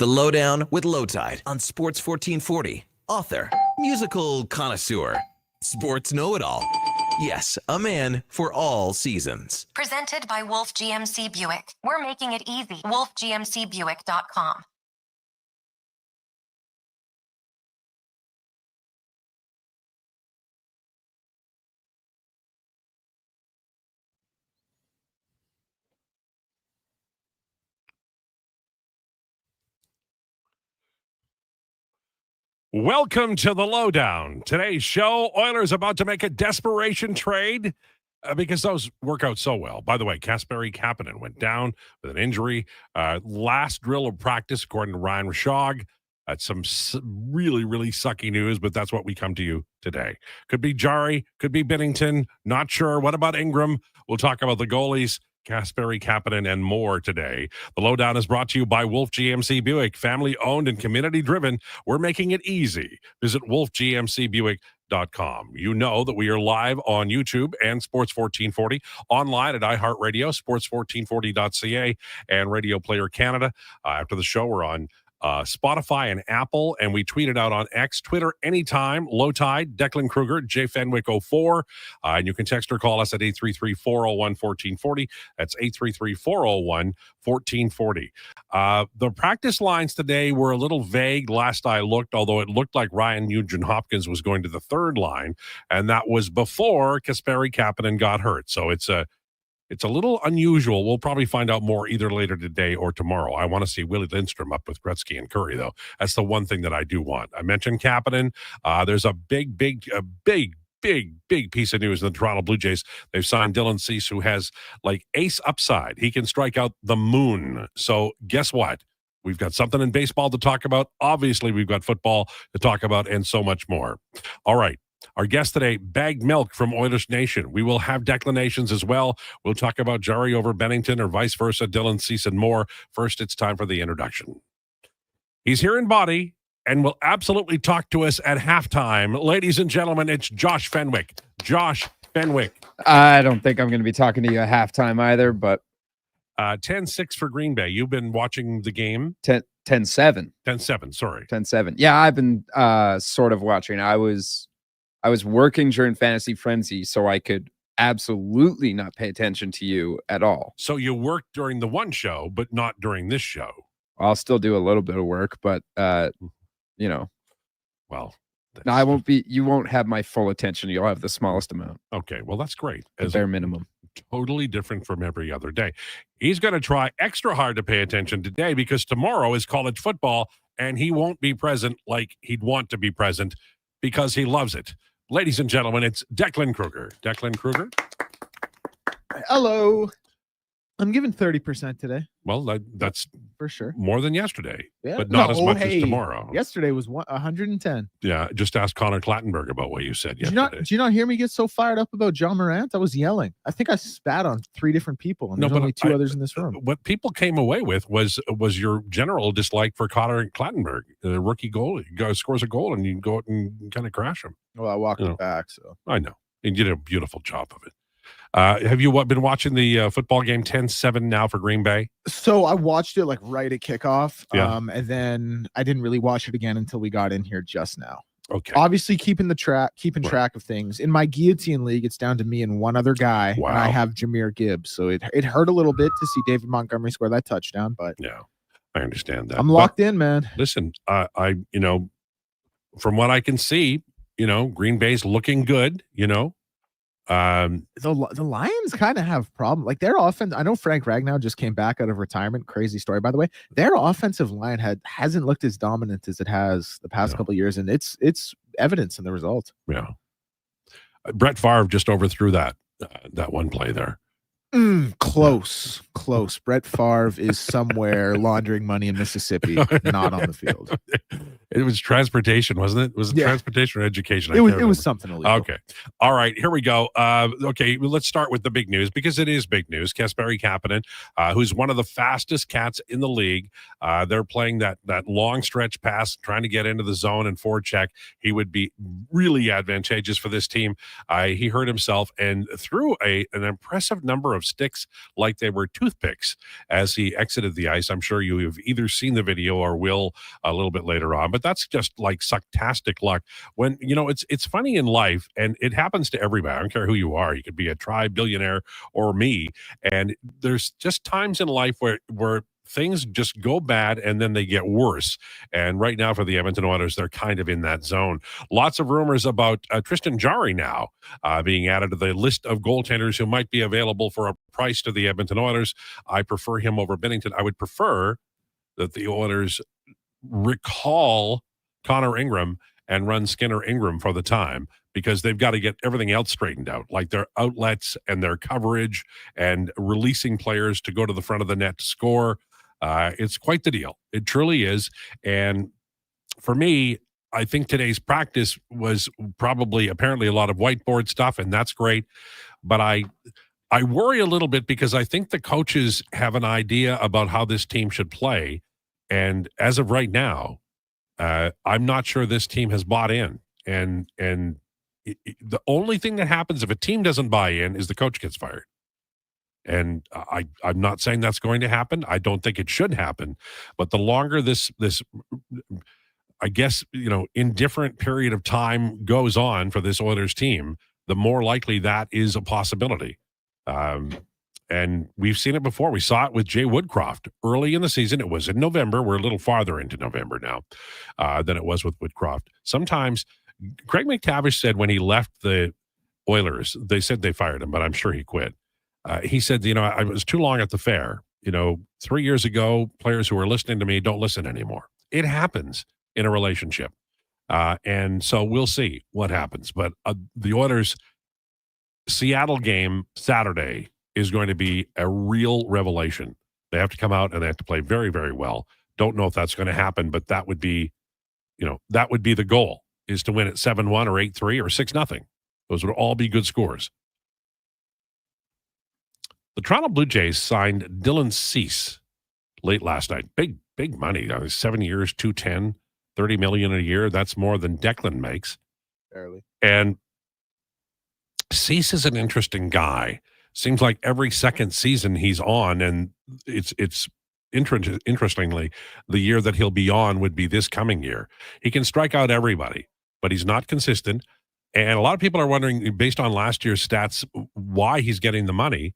The Lowdown with Lowetide on Sports 1440. Author, musical connoisseur, sports know-it-all. Yes, a man for all seasons. Presented by Wolf GMC Buick. We're making it easy. WolfGMCBuick.com. Welcome to the Lowdown. Today's show, Oilers about to make a desperation trade because those work out so well. By the way, Kasperi Kapanen went down with an injury. Last drill of practice, according to Ryan Rashog. That's some really, really sucky news, but that's what we come to you today. Could be Jari, could be Binnington, not sure. What about Ingram? We'll talk about the goalies, Kasperi Kapanen, and more today. The Lowdown is brought to you by Wolf GMC Buick, family owned and community driven. We're making it easy. Visit wolfgmcbuick.com. You know that we are live on YouTube and Sports 1440, online at iHeartRadio, sports1440.ca, and Radio Player Canada. After the show, we're on Spotify and Apple, and we tweet it out on X, Twitter, anytime. Lowetide, Declan Krueger, JFenwick04, and you can text or call us at 833-401-1440. That's 833-401-1440. The practice lines today were a little vague last I looked, although it looked like Ryan Nugent-Hopkins was going to the third line, and that was before Kasperi Kapanen got hurt. So it's a little unusual. We'll probably find out more either later today or tomorrow. I want to see Willie Lindstrom up with Gretzky and Curry, though. That's the one thing that I do want. I mentioned Kapanen. There's a big piece of news in the Toronto Blue Jays. They've signed Dylan Cease, who has like ace upside. He can strike out the moon. So guess what? We've got something in baseball to talk about. Obviously, we've got football to talk about and so much more. All right. Our guest today, Bagged Milk from Oilers Nation. We will have declinations as well. We'll talk about Jari over Binnington or vice versa, Dylan Cease and more. First, it's time for the introduction. He's here in body and will absolutely talk to us at halftime. Ladies and gentlemen, it's Josh Fenwick. Josh Fenwick. I don't think I'm going to be talking to you at halftime either, but 10-6 for Green Bay. You've been watching the game? 10-7. 10-7, sorry. 10-7. Yeah, I've been sort of watching. I was working during Fantasy Frenzy, so I could absolutely not pay attention to you at all. So you worked during the one show, but not during this show. I'll still do a little bit of work, but you know. Well, no, I won't be. You won't have my full attention. You'll have the smallest amount. Okay, well that's great. The bare minimum. Totally different from every other day. He's going to try extra hard to pay attention today because tomorrow is college football, and he won't be present like he'd want to be present because he loves it. Ladies and gentlemen, it's Declan Krueger. Declan Krueger. Hello. I'm giving 30% today. Well, that's for sure more than yesterday, yeah. but not as much as tomorrow. Yesterday was 110. Yeah, just ask Connor Clattenburg about what you said yesterday. Did you not hear me get so fired up about John Morant? I was yelling. I think I spat on 3 different people, and there's only 2 others in this room. What people came away with was your general dislike for Connor Clattenburg, the rookie goalie. He scores a goal, and you go out and kind of crash him. Well, I walked it back, so. I know. And you did a beautiful job of it. Have you been watching the football game 10-7 now for Green Bay? So I watched it like right at kickoff, yeah. And then I didn't really watch it again until we got in here just now. Okay. Obviously keeping track of things. In my guillotine league, it's down to me and one other guy. Wow. And I have Jahmyr Gibbs. So it hurt a little bit to see David Montgomery score that touchdown, but yeah, I understand that. I'm locked in, man. Listen, I from what I can see, Green Bay's looking good, The Lions kind of have problem. Like their offense, I know Frank Ragnow just came back out of retirement. Crazy story, by the way. Their offensive line hasn't looked as dominant as it has the past couple of years, and it's evidence in the results. Yeah, Brett Favre just overthrew that one play there. Close. Brett Favre is somewhere laundering money in Mississippi, not on the field. It was transportation, wasn't it? Was it Yeah. transportation or education? It was something illegal. Okay. All right. Here we go. Okay. Well, let's start with the big news because it is big news. Kasperi Kapanen, who's one of the fastest cats in the league. They're playing that long stretch pass, trying to get into the zone and forecheck. He would be really advantageous for this team. He hurt himself and threw an impressive number of sticks like they were toothpicks as he exited the ice. I'm sure you have either seen the video or will a little bit later on, but that's just like sucktastic luck. When, it's funny in life, and it happens to everybody. I don't care who you are. You could be a tri-billionaire or me. And there's just times in life where things just go bad and then they get worse. And right now for the Edmonton Oilers, they're kind of in that zone. Lots of rumors about Tristan Jarry now being added to the list of goaltenders who might be available for a price to the Edmonton Oilers. I prefer him over Binnington. I would prefer that the Oilers recall Connor Ingram and run Skinner Ingram for the time, because they've got to get everything else straightened out, like their outlets and their coverage and releasing players to go to the front of the net to score. It's quite the deal. It truly is. And for me, I think today's practice was apparently a lot of whiteboard stuff, and that's great. But I worry a little bit because I think the coaches have an idea about how this team should play. And as of right now, I'm not sure this team has bought in. And the only thing that happens if a team doesn't buy in is the coach gets fired. And I'm not saying that's going to happen. I don't think it should happen. But the longer this I guess, indifferent period of time goes on for this Oilers team, the more likely that is a possibility. And we've seen it before. We saw it with Jay Woodcroft early in the season. It was in November. We're a little farther into November now than it was with Woodcroft. Sometimes Craig McTavish said when he left the Oilers, they said they fired him, but I'm sure he quit. He said, I was too long at the fair. 3 years ago, players who were listening to me don't listen anymore. It happens in a relationship. And so we'll see what happens. But the Oilers Seattle game Saturday is going to be a real revelation. They have to come out and they have to play very, very well. Don't know if that's going to happen, but that would be, the goal, is to win at 7-1 or 8-3 or 6-0. Those would all be good scores. The Toronto Blue Jays signed Dylan Cease late last night. Big money. 7 years, $210, $30 million a year. That's more than Declan makes. Barely. And Cease is an interesting guy. Seems like every second season he's on, and it's interestingly, the year that he'll be on would be this coming year. He can strike out everybody, but he's not consistent. And a lot of people are wondering, based on last year's stats, why he's getting the money.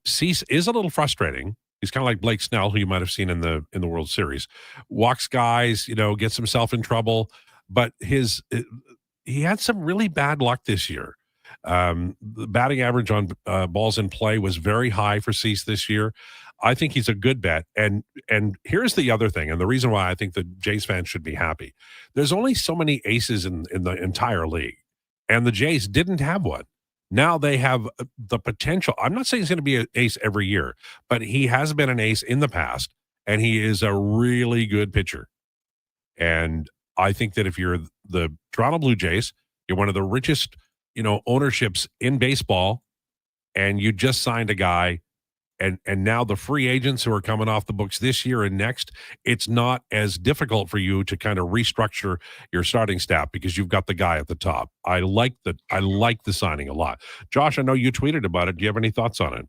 Cease is a little frustrating. He's kind of like Blake Snell, who you might have seen in the World Series. Walks guys, gets himself in trouble. But he had some really bad luck this year. The batting average on balls in play was very high for Cease this year. I think he's a good bet. And here's the other thing, and the reason why I think the Jays fans should be happy. There's only so many aces in the entire league, and the Jays didn't have one. Now they have the potential. I'm not saying he's going to be an ace every year, but he has been an ace in the past, and he is a really good pitcher. And I think that if you're the Toronto Blue Jays, you're one of the richest ownerships in baseball, and you just signed a guy, and now the free agents who are coming off the books this year and next, it's not as difficult for you to kind of restructure your starting staff because you've got the guy at the top. I like the signing a lot. Josh, I know you tweeted about it. Do you have any thoughts on it?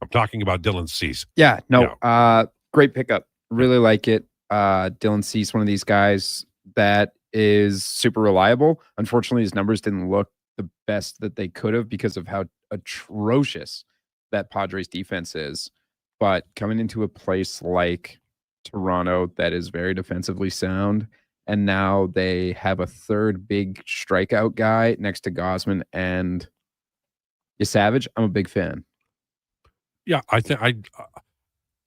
I'm talking about Dylan Cease. Yeah, no, great pickup. Really like it. Dylan Cease, one of these guys that is super reliable. Unfortunately, his numbers didn't look the best that they could have because of how atrocious that Padres defense is. But coming into a place like Toronto that is very defensively sound, and now they have a third big strikeout guy next to Gausman and Savage, I'm a big fan. Yeah, I think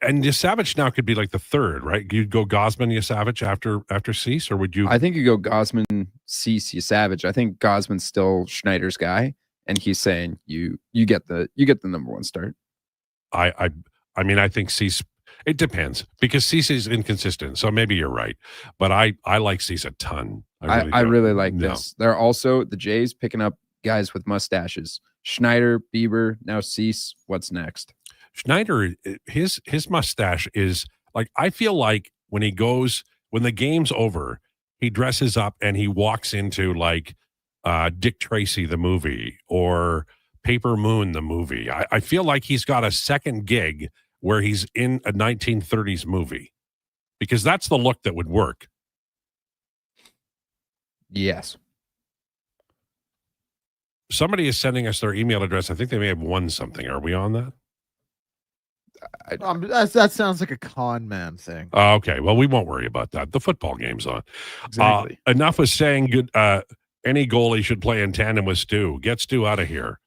and Yasavich now could be like the third, right? You'd go Gausman, Yasavich after Cease, or would you? I think you go Gausman, Cease, Yasavich. I think Gausman's still Schneider's guy, and he's saying you get the number one start. I mean, I think Cease, It depends because Cee's inconsistent. So maybe you're right. But I like Cease a ton. I do. really like No. this. They're also the Jays picking up guys with mustaches. Schneider, Bieber, now Cease. What's next? Schneider, his mustache is like, I feel like when the game's over, he dresses up and he walks into like Dick Tracy, the movie, or Paper Moon, the movie. I feel like he's got a second gig where he's in a 1930s movie because that's the look that would work. Yes. Somebody is sending us their email address. I think they may have won something. Are we on that? That sounds like a con man thing. Okay. Well, we won't worry about that. The football game's on. Exactly. Enough with saying good. Any goalie should play in tandem with Stu. Get Stu out of here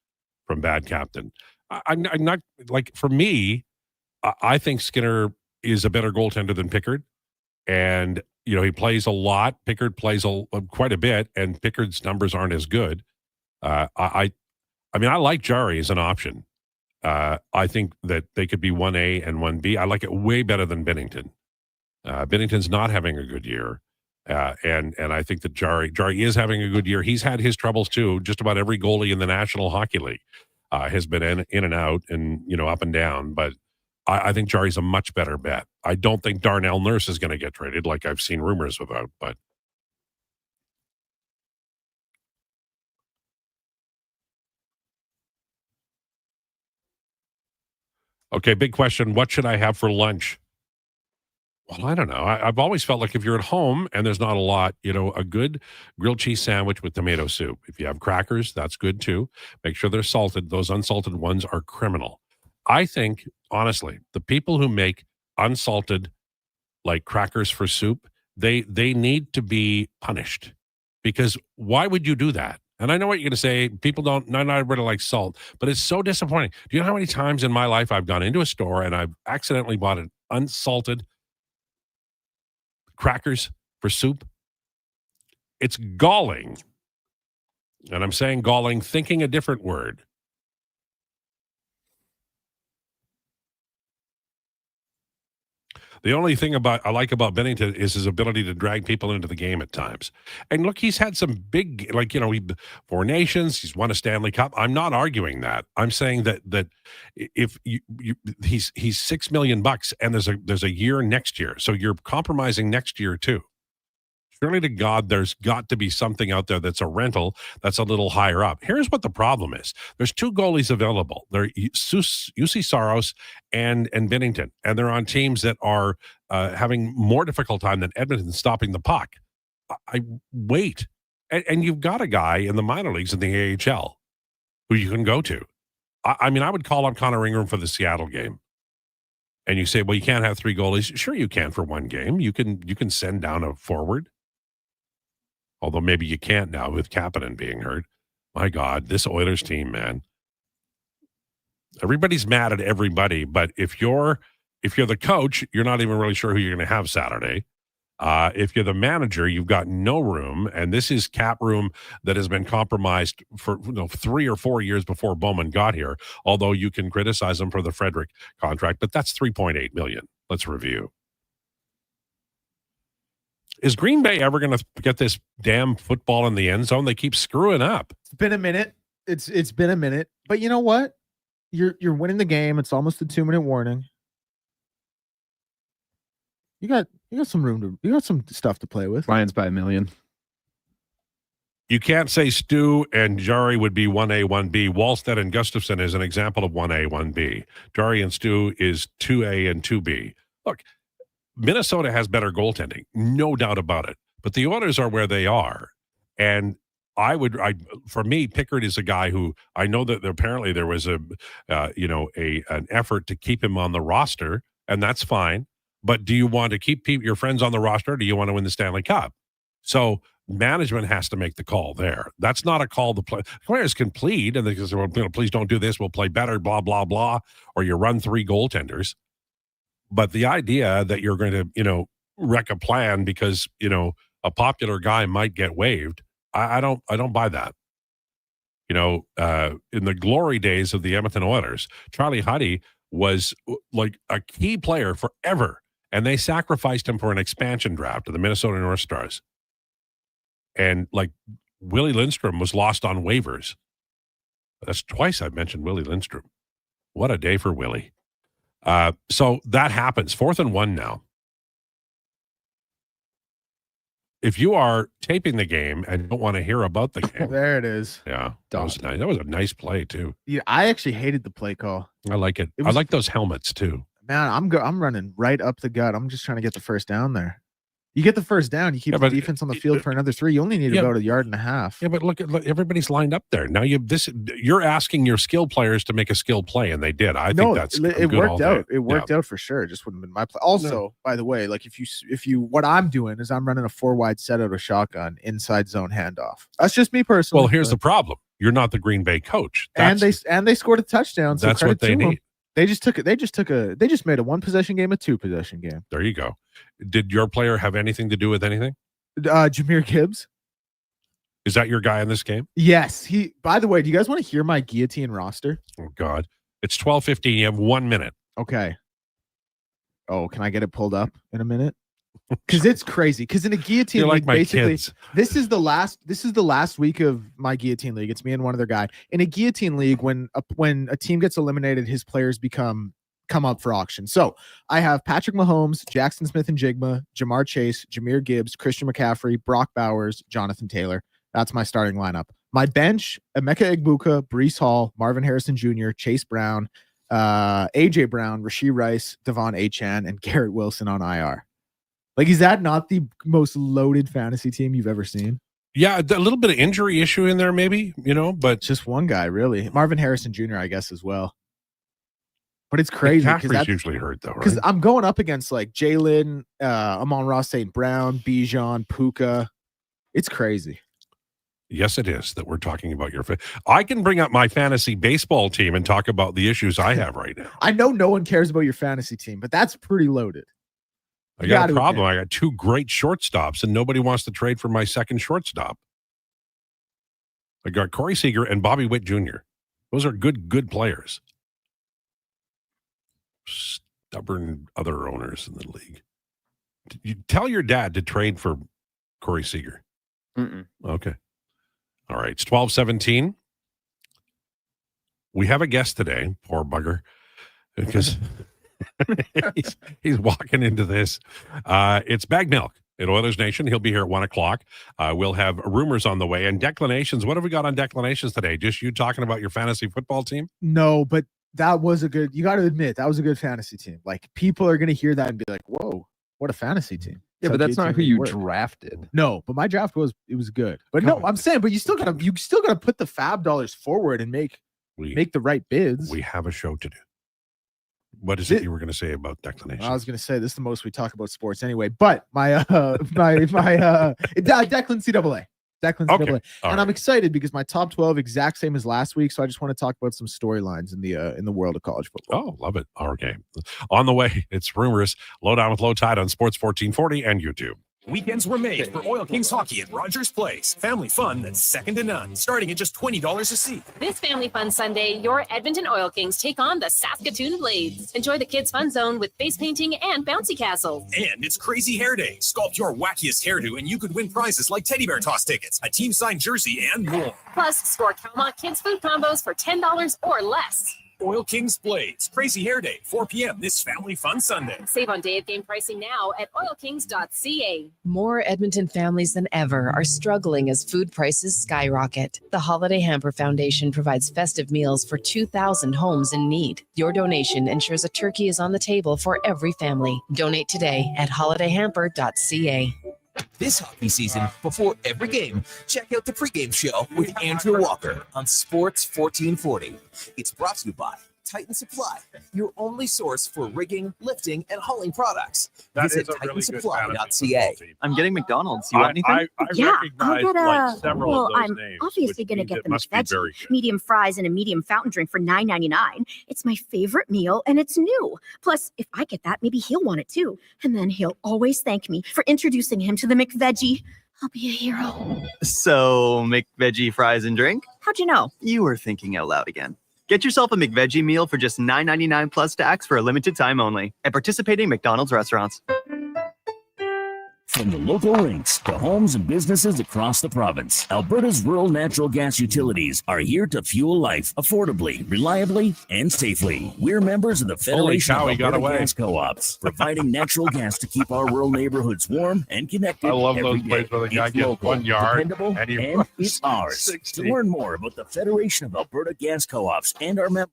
from Bad Captain. I'm not like, for me, I think Skinner is a better goaltender than Pickard. And, he plays a lot. Pickard plays quite a bit, and Pickard's numbers aren't as good. I like Jari as an option. I think that they could be 1A and 1B. I like it way better than Bennington. Bennington's not having a good year. And I think that Jari is having a good year. He's had his troubles too. Just about every goalie in the National Hockey League has been in and out and, up and down. But I think Jari's a much better bet. I don't think Darnell Nurse is going to get traded like I've seen rumors about, but. Okay, big question. What should I have for lunch? Well, I don't know. I've always felt like if you're at home and there's not a lot, a good grilled cheese sandwich with tomato soup. If you have crackers, that's good too. Make sure they're salted. Those unsalted ones are criminal. I think, honestly, the people who make unsalted, like crackers for soup, they need to be punished. Because why would you do that? And I know what you're going to say. People not everybody likes salt, but it's so disappointing. Do you know how many times in my life I've gone into a store and I've accidentally bought an unsalted crackers for soup? It's galling. And I'm saying galling, thinking a different word. The only thing I like about Bennington is his ability to drag people into the game at times. And look, he's had some big, Four Nations, he's won a Stanley Cup. I'm not arguing that. I'm saying that if he's $6 million and there's a year next year, so you're compromising next year too. Surely to God, there's got to be something out there that's a rental that's a little higher up. Here's what the problem is. There's two goalies available. They're UC Saros and Bennington, and they're on teams that are having more difficult time than Edmonton stopping the puck. I wait. And you've got a guy in the minor leagues in the AHL who you can go to. I would call up Connor Ingram for the Seattle game. And you say, well, you can't have three goalies. Sure, you can for one game. You can send down a forward. Although maybe you can't now with Kapanen being hurt. My God, this Oilers team, man. Everybody's mad at everybody, but if you're the coach, you're not even really sure who you're going to have Saturday. If you're the manager, you've got no room, and this is cap room that has been compromised for 3 or 4 years before Bowman got here. Although you can criticize him for the Frederick contract, but that's $3.8 million. Let's review. Is Green Bay ever going to get this damn football in the end zone? They keep screwing up. It's been a minute. It's been a minute. But you know what? You're winning the game. It's almost a 2-minute warning. You got some stuff to play with. Lions by $1 million. You can't say Stu and Jari would be 1A, 1B. Wallstead and Gustafson is an example of 1A, 1B. Jari and Stu is 2A and 2B. Look, Minnesota has better goaltending, no doubt about it. But the Oilers are where they are. And for me, Pickard is a guy who I know that apparently there was an effort to keep him on the roster, and that's fine. But do you want to keep your friends on the roster, or do you want to win the Stanley Cup? So management has to make the call there. That's not a call the players can plead, and they can say, well, please don't do this. We'll play better, blah, blah, blah. Or you run 3 goaltenders. But the idea that you're going to, wreck a plan because, a popular guy might get waived, I don't buy that. In the glory days of the Edmonton Oilers, Charlie Huddy was like a key player forever, and they sacrificed him for an expansion draft to the Minnesota North Stars. And like Willie Lindstrom was lost on waivers. That's twice I've mentioned Willie Lindstrom. What a day for Willie. So that happens. 4th and 1 now. If you are taping the game and don't want to hear about the game. There it is. Yeah. That was nice. That was a nice play too. Yeah, I actually hated the play call. I like it. I like those helmets too. Man, I'm running right up the gut. I'm just trying to get the first down there. You get the first down, you keep the defense on the field for another 3. You only need about 1.5 yards. Yeah, but look, everybody's lined up there. Now you're asking your skill players to make a skill play, and they did. I think that's it worked out. It worked out for sure. It just wouldn't have been my play. Also, by the way, like if you what I'm doing is I'm running a 4-wide set out of shotgun inside zone handoff. That's just me personally. Well, here's the problem. You're not the Green Bay coach. And they scored a touchdown. So that's what they need. They just made a 1-possession game a 2-possession game. There you go. Did your player have anything to do with anything? Jahmyr Gibbs. Is that your guy in this game? Yes. By the way, do you guys want to hear my guillotine roster? Oh God. It's 12:15. You have 1 minute. Okay. Oh, can I get it pulled up in a minute? Because it's crazy. Because in a guillotine You're league, like my basically, kids. this is the last week of my guillotine league. It's me and one other guy. In a guillotine league, when a team gets eliminated, his players come up for auction. So I have Patrick Mahomes, Jackson Smith and Jigma, Jamar Chase, Jahmyr Gibbs, Christian McCaffrey, Brock Bowers, Jonathan Taylor. That's my starting lineup. My bench: Emeka Egbuka, Breece Hall, Marvin Harrison Jr., Chase Brown, AJ Brown, Rashee Rice, Devon Achane, and Garrett Wilson on IR. Like, is that not the most loaded fantasy team you've ever seen? Yeah, a little bit of injury issue in there, maybe, but just one guy, really. Marvin Harrison Jr., I guess, as well. But it's crazy because that's usually hurt, though, right? Because I'm going up against like Jalen, Amon-Ra St. Brown, Bijan, Puka. It's crazy. Yes, it is that we're talking about your. I can bring up my fantasy baseball team and talk about the issues I have right now. I know no one cares about your fantasy team, but that's pretty loaded. I got a problem. I got 2 great shortstops, and nobody wants to trade for my second shortstop. I got Corey Seager and Bobby Witt Jr. Those are good players. Stubborn other owners in the league. You tell your dad to trade for Corey Seager. Okay. All right. It's 12:17. We have a guest today. Poor bugger. Because he's walking into this. It's Bag Milk at Oilers Nation. He'll be here at 1 o'clock. We'll have rumors on the way and declinations. What have we got on declinations today? Just you talking about your fantasy football team? No, but that was you got to admit, that was a good fantasy team. Like, people are going to hear that and be like, whoa, what a fantasy team. Yeah, but that's not who you drafted. No, but my draft was good. But no, I'm saying, but you still gotta put the fab dollars forward and make the right bids. We have a show to do. What is it you were going to say about declinations? I was going to say this is the most we talk about sports anyway. But my Declan CAA. Declan CAA. And right. I'm excited because my top 12 exact same as last week. So I just want to talk about some storylines in the world of college football. Oh, love it. Okay. On the way, it's rumors. Lowdown with Lowetide on Sports 1440 and YouTube. Weekends were made for Oil Kings hockey at Rogers Place. Family fun that's second to none, starting at just $20 a seat. This Family Fun Sunday, your Edmonton Oil Kings take on the Saskatoon Blades. Enjoy the kids' fun zone with face painting and bouncy castles. And it's Crazy Hair Day. Sculpt your wackiest hairdo and you could win prizes like teddy bear toss tickets, a team-signed jersey, and more. Plus, score Calma Kids Food Combos for $10 or less. Oil Kings Blades. Crazy Hair Day, 4 p.m. this Family Fun Sunday. Save on day of game pricing now at oilkings.ca. More Edmonton families than ever are struggling as food prices skyrocket. The Holiday Hamper Foundation provides festive meals for 2,000 homes in need. Your donation ensures a turkey is on the table for every family. Donate today at holidayhamper.ca. This hockey season, before every game, check out the pregame show with Andrew Walker on Sports 1440. It's brought to you by Titan Supply, your only source for rigging, lifting, and hauling products. Visit TitanSupply.ca. I'm getting McDonald's. You want anything? I yeah, recognize I'll get like several of those I'm names, obviously going to get the must be McVeggie, very good. medium fries, and a medium fountain drink for $9.99. It's my favorite meal, and it's new. Plus, if I get that, maybe he'll want it too. And then he'll always thank me for introducing him to the McVeggie. I'll be a hero. So, McVeggie fries and drink? How'd you know? You were thinking out loud again. Get yourself a McVeggie meal for just $9.99 plus tax for a limited time only at participating McDonald's restaurants. From the local rinks to homes and businesses across the province, Alberta's rural natural gas utilities are here to fuel life affordably, reliably, and safely. We're members of the Federation of Alberta Gas Co-ops, providing natural gas to keep our rural neighborhoods warm and connected. I love every those places day. where the guy It's gets local, 1 yard dependable, and he and runs it's ours. 60. To learn more about the Federation of Alberta Gas Co-ops and our members,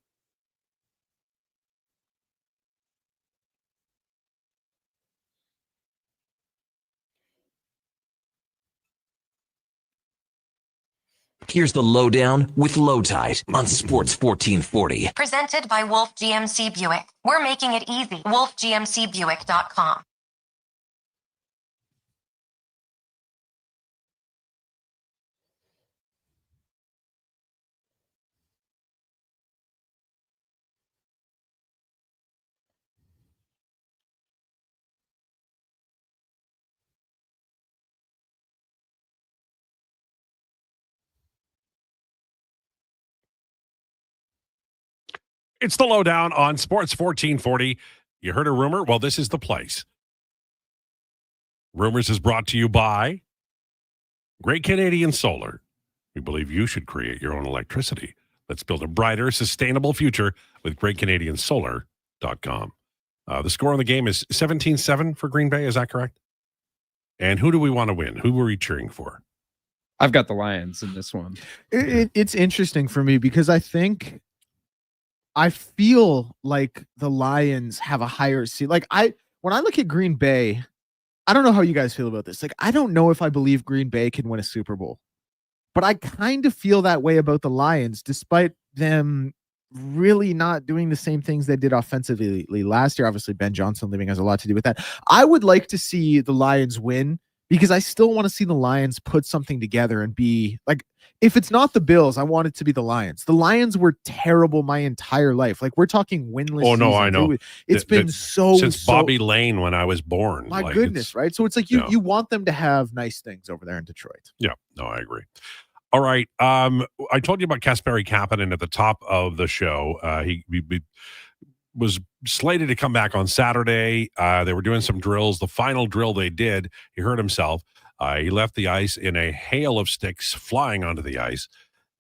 Here's the lowdown with Lowetide on Sports 1440. Presented by Wolf GMC Buick. We're making it easy. WolfGMCBuick.com. It's the lowdown on Sports 1440. You heard a rumor? Well, this is the place. Rumors is brought to you by Great Canadian Solar. We believe you should create your own electricity. Let's build a brighter, sustainable future with GreatCanadianSolar.com. The score on the game is 17-7 for Green Bay. Is that correct? And who do we want to win? Who were we cheering for? I've got the Lions in this one. It's interesting for me because I feel like the Lions have a higher seed. Like when I look at Green Bay, I don't know how you guys feel about this. Like, I don't know if I believe Green Bay can win a Super Bowl, but I kind of feel that way about the Lions, despite them really not doing the same things they did offensively last year. Obviously, Ben Johnson leaving has a lot to do with that. I would like to see the Lions win because I still want to see the Lions put something together and be like, if it's not the Bills, I want it to be the Lions. The Lions were terrible my entire life. Like, we're talking winless. Oh, no, seasons. I know. It's been since Bobby Lane when I was born. My goodness, right? So it's like you want them to have nice things over there in Detroit. Yeah, no, I agree. All right. I told you about Kasperi Kapanen at the top of the show. He was slated to come back on Saturday. They were doing some drills. The final drill they did, he hurt himself. He left the ice in a hail of sticks flying onto the ice.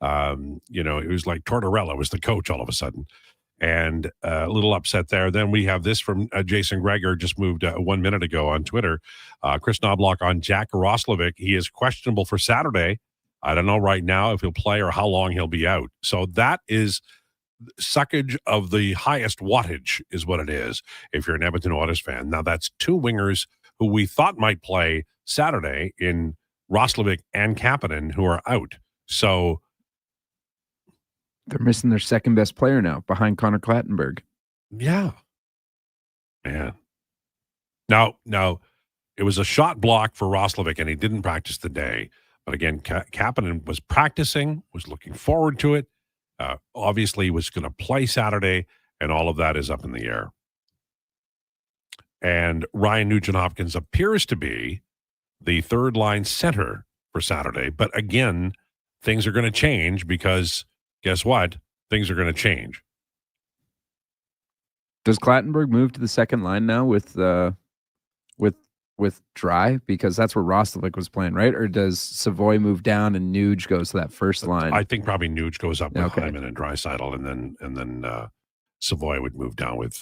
It was like Tortorella was the coach all of a sudden. And a little upset there. Then we have this from Jason Greger, just moved 1 minute ago on Twitter. Chris Knobloch on Jack Roslovic. He is questionable for Saturday. I don't know right now if he'll play or how long he'll be out. So that is suckage of the highest wattage is what it is if you're an Edmonton Oilers fan. Now, that's two wingers who we thought might play Saturday in Roslovic and Kapanen who are out. So they're missing their second best player now behind Connor Clattenburg. Yeah. Man. Now, it was a shot block for Roslovic, and he didn't practice today. But again, Kapanen was practicing, was looking forward to it. Obviously, was going to play Saturday, and all of that is up in the air. And Ryan Nugent-Hopkins appears to be the third-line center for Saturday. But again, things are going to change because guess what? Things are going to change. Does Clattenburg move to the second line now with Dry? Because that's where Roslovic was playing, right? Or does Savoy move down and Nuge goes to that first line? I think probably Nuge goes up with Hyman and Draisaitl, and then Savoy would move down with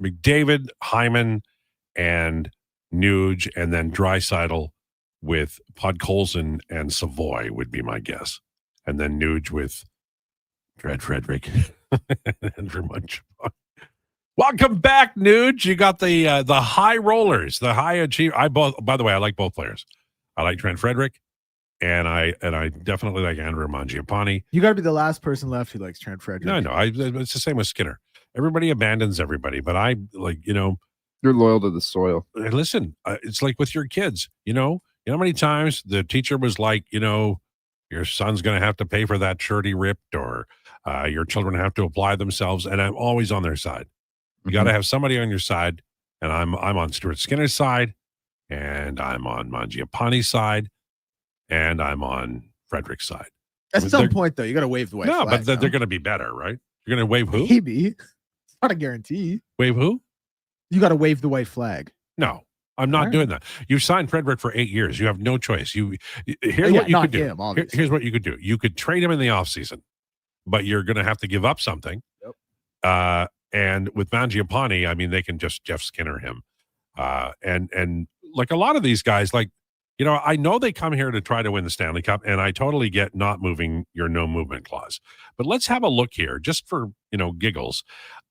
McDavid, Hyman, and Nuge, and then Draisaitl with Podkolzin and Savoy would be my guess. And then Nuge with Fred Frederick and Vermont. Welcome back, Nuge. You got the high rollers, the high achiever. By the way, I like both players. I like Trent Frederick, and I definitely like Andrew Mangiapane. You got to be the last person left who likes Trent Frederick. No, it's the same with Skinner. Everybody abandons everybody, but I like, you're loyal to the soil. Listen, it's like with your kids. You know how many times the teacher was like, your son's going to have to pay for that shirt he ripped, or your children have to apply themselves, and I'm always on their side. You got to have somebody on your side, and I'm on Stuart Skinner's side, and I'm on Mangiapane's side, and I'm on Frederick's side. At some point, though, you got to wave the white flag. But they're going to be better, right? You're going to wave who? Maybe. It's not a guarantee. Wave who? You got to wave the white flag. No, I'm not doing that. You signed Frederick for 8 years. You have no choice. Here's what you could do. Here's what you could do. You could trade him in the offseason, but you're going to have to give up something. Yep. And with Mangiapane, I mean, they can just Jeff Skinner him. And like a lot of these guys, like, you know, I know they come here to try to win the Stanley Cup, and I totally get not moving your no movement clause. But let's have a look here, just for, you know, giggles,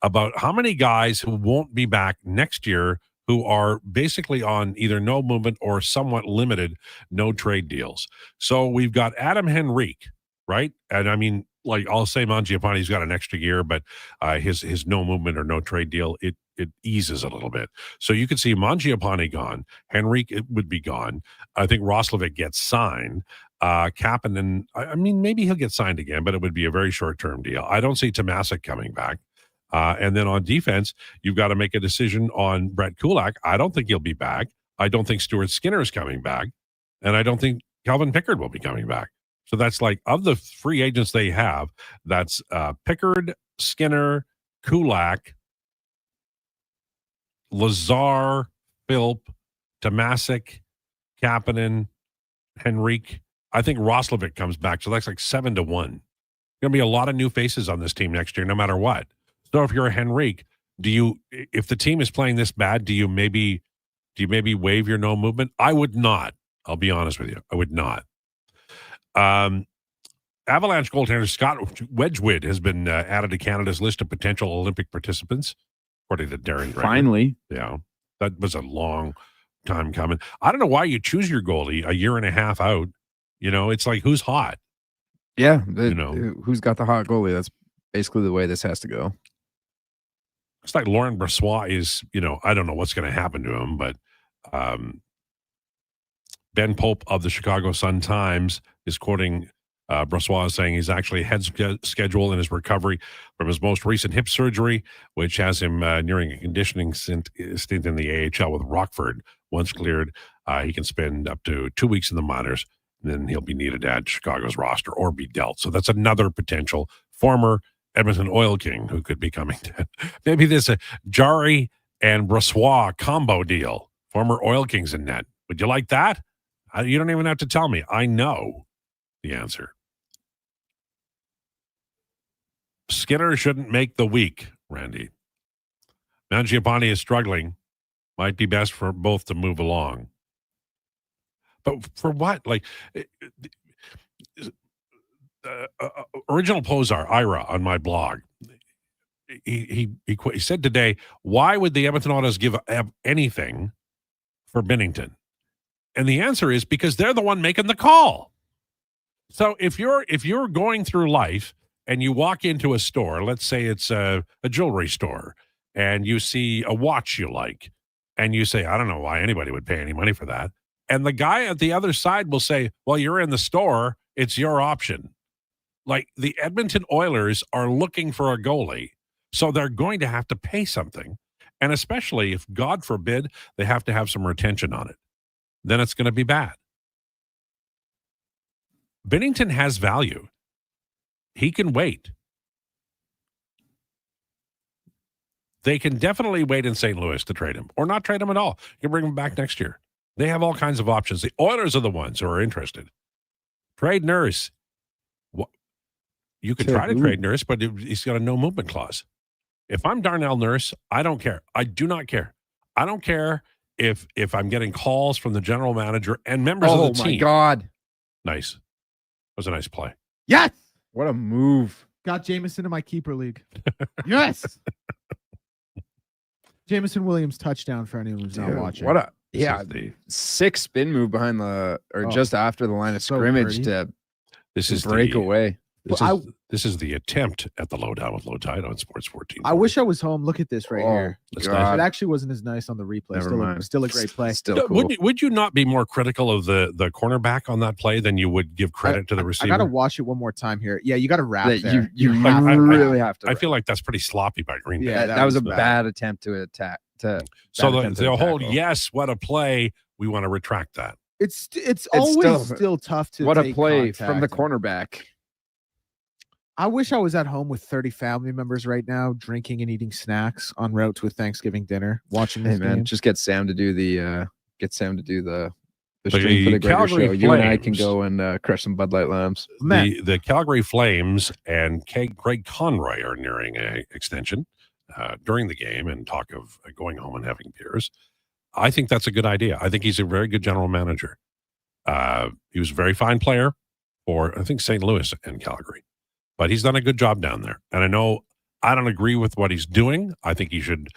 about how many guys who won't be back next year who are basically on either no movement or somewhat limited no trade deals. So we've got Adam Henrique, right? And I mean, like, I'll say Mangiapane's got an extra year, but his no movement or no trade deal, it eases a little bit. So you could see Mangiapane gone. Henrique would be gone. I think Roslovic gets signed. Kapanen, I mean, maybe he'll get signed again, but it would be a very short-term deal. I don't see Tomasic coming back. And then on defense, you've got to make a decision on Brett Kulak. I don't think he'll be back. I don't think Stuart Skinner is coming back. And I don't think Calvin Pickard will be coming back. So that's like, of the free agents they have, that's Pickard, Skinner, Kulak, Lazar, Philp, Tomasic, Kapanen, Henrique. I think Roslovic comes back. So that's like 7-1. Going to be a lot of new faces on this team next year, no matter what. So if you're a Henrique, if the team is playing this bad, do you maybe waive your no movement? I would not. I'll be honest with you. I would not. Avalanche goaltender Scott Wedgwood has been added to Canada's list of potential Olympic participants, according to Darren Greger. Finally. Yeah. That was a long time coming. I don't know why you choose your goalie a year and a half out. You know, it's like, who's hot? Yeah. Who's got the hot goalie? That's basically the way this has to go. It's like Laurent Brossoit is, you know, I don't know what's going to happen to him, but Ben Pope of the Chicago Sun-Times is quoting Brossoit saying he's actually ahead schedule in his recovery from his most recent hip surgery, which has him nearing a conditioning stint in the AHL with Rockford. Once cleared, he can spend up to 2 weeks in the minors, and then he'll be needed to add Chicago's roster or be dealt. So that's another potential former Edmonton Oil King who could be coming to. Maybe there's a Jari and Brossoit combo deal. Former Oil Kings in net. Would you like that? You don't even have to tell me. I know the answer. Skinner shouldn't make the week, Randy. Mangiapane is struggling. Might be best for both to move along. But for what? Like, original Posar, Ira, on my blog, he said today, why would the Edmonton Oilers give anything for Binnington? And the answer is because they're the one making the call. So if you're going through life and you walk into a store, let's say it's a jewelry store, and you see a watch you like, and you say, I don't know why anybody would pay any money for that. And the guy at the other side will say, well, you're in the store, it's your option. Like, the Edmonton Oilers are looking for a goalie, so they're going to have to pay something. And especially if, God forbid, they have to have some retention on it, then it's going to be bad. Binnington has value. He can wait. They can definitely wait in St. Louis to trade him, or not trade him at all. You can bring him back next year. They have all kinds of options. The Oilers are the ones who are interested. Trade Nurse. You could try to trade Nurse, but he's got a no movement clause. If I'm Darnell Nurse, I don't care. I do not care. I don't care if I'm getting calls from the general manager and members of the team. Oh, my God. Nice. That was a nice play. Yes. What a move. Got Jameson in my keeper league. Yes. Jameson Williams touchdown for anyone who's not watching. What a sick spin move behind just after the line of scrimmage to break away. This is the attempt at the Lowdown with Lowetide on Sports 14. I wish I was home. Look at this right here. That's nice. It actually wasn't as nice on the replay. Still a great play. Still cool. Would you not be more critical of the cornerback on that play than you would give credit to the receiver? I got to watch it one more time here. Yeah, you got to wrap there. You really have to. I feel like that's pretty sloppy by Green Bay. Yeah, that was a bad attempt to attack. So the whole yes, what a play. We want to retract that. It's always still tough to. What take a play contact. from the cornerback. I wish I was at home with 30 family members right now, drinking and eating snacks en route to a Thanksgiving dinner, watching this game. Just get Sam to do the stream for the greater show. You and I can go and crush some Bud Light Lambs. The Calgary Flames and Craig Conroy are nearing an extension during the game, and talk of going home and having beers. I think that's a good idea. I think he's a very good general manager. He was a very fine player for, I think, St. Louis and Calgary. But he's done a good job down there. And I know I don't agree with what he's doing. I think he should,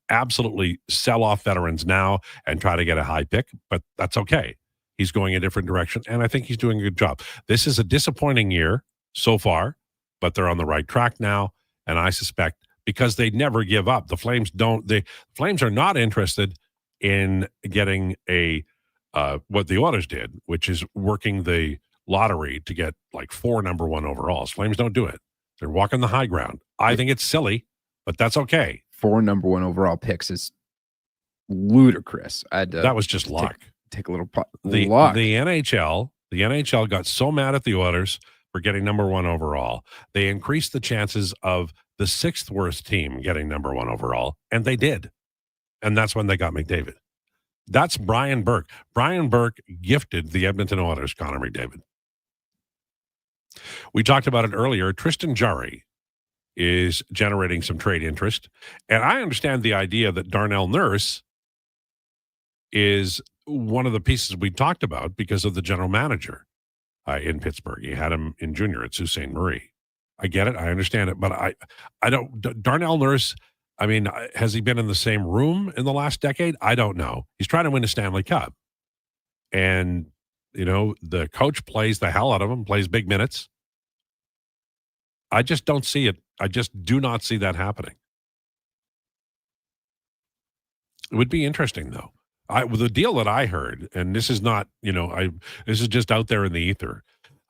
absolutely sell off veterans now and try to get a high pick. But that's okay. He's going a different direction. And I think he's doing a good job. This is a disappointing year so far, but they're on the right track now. And I suspect because they never give up, the Flames are not interested in getting what the Oilers did, which is working the lottery to get like 4 number 1 overalls. Flames don't do it. They're walking the high ground. I think it's silly, but that's okay. 4 number 1 overall picks is ludicrous. That was just luck. Take a little luck. The NHL got so mad at the Oilers for getting number 1 overall. They increased the chances of the 6th worst team getting number 1 overall, and they did. And that's when they got McDavid. That's Brian Burke. Brian Burke gifted the Edmonton Oilers Connor McDavid. We talked about it earlier. Tristan Jarry is generating some trade interest. And I understand the idea that Darnell Nurse is one of the pieces we talked about because of the general manager in Pittsburgh. He had him in junior at Sault Ste. Marie. I get it. I understand it. But I don't. Darnell Nurse, I mean, has he been in the same room in the last decade? I don't know. He's trying to win a Stanley Cup. And the coach plays the hell out of him, plays big minutes. I just don't see it. I just do not see that happening. It would be interesting, though. The deal that I heard, and this is not, this is just out there in the ether.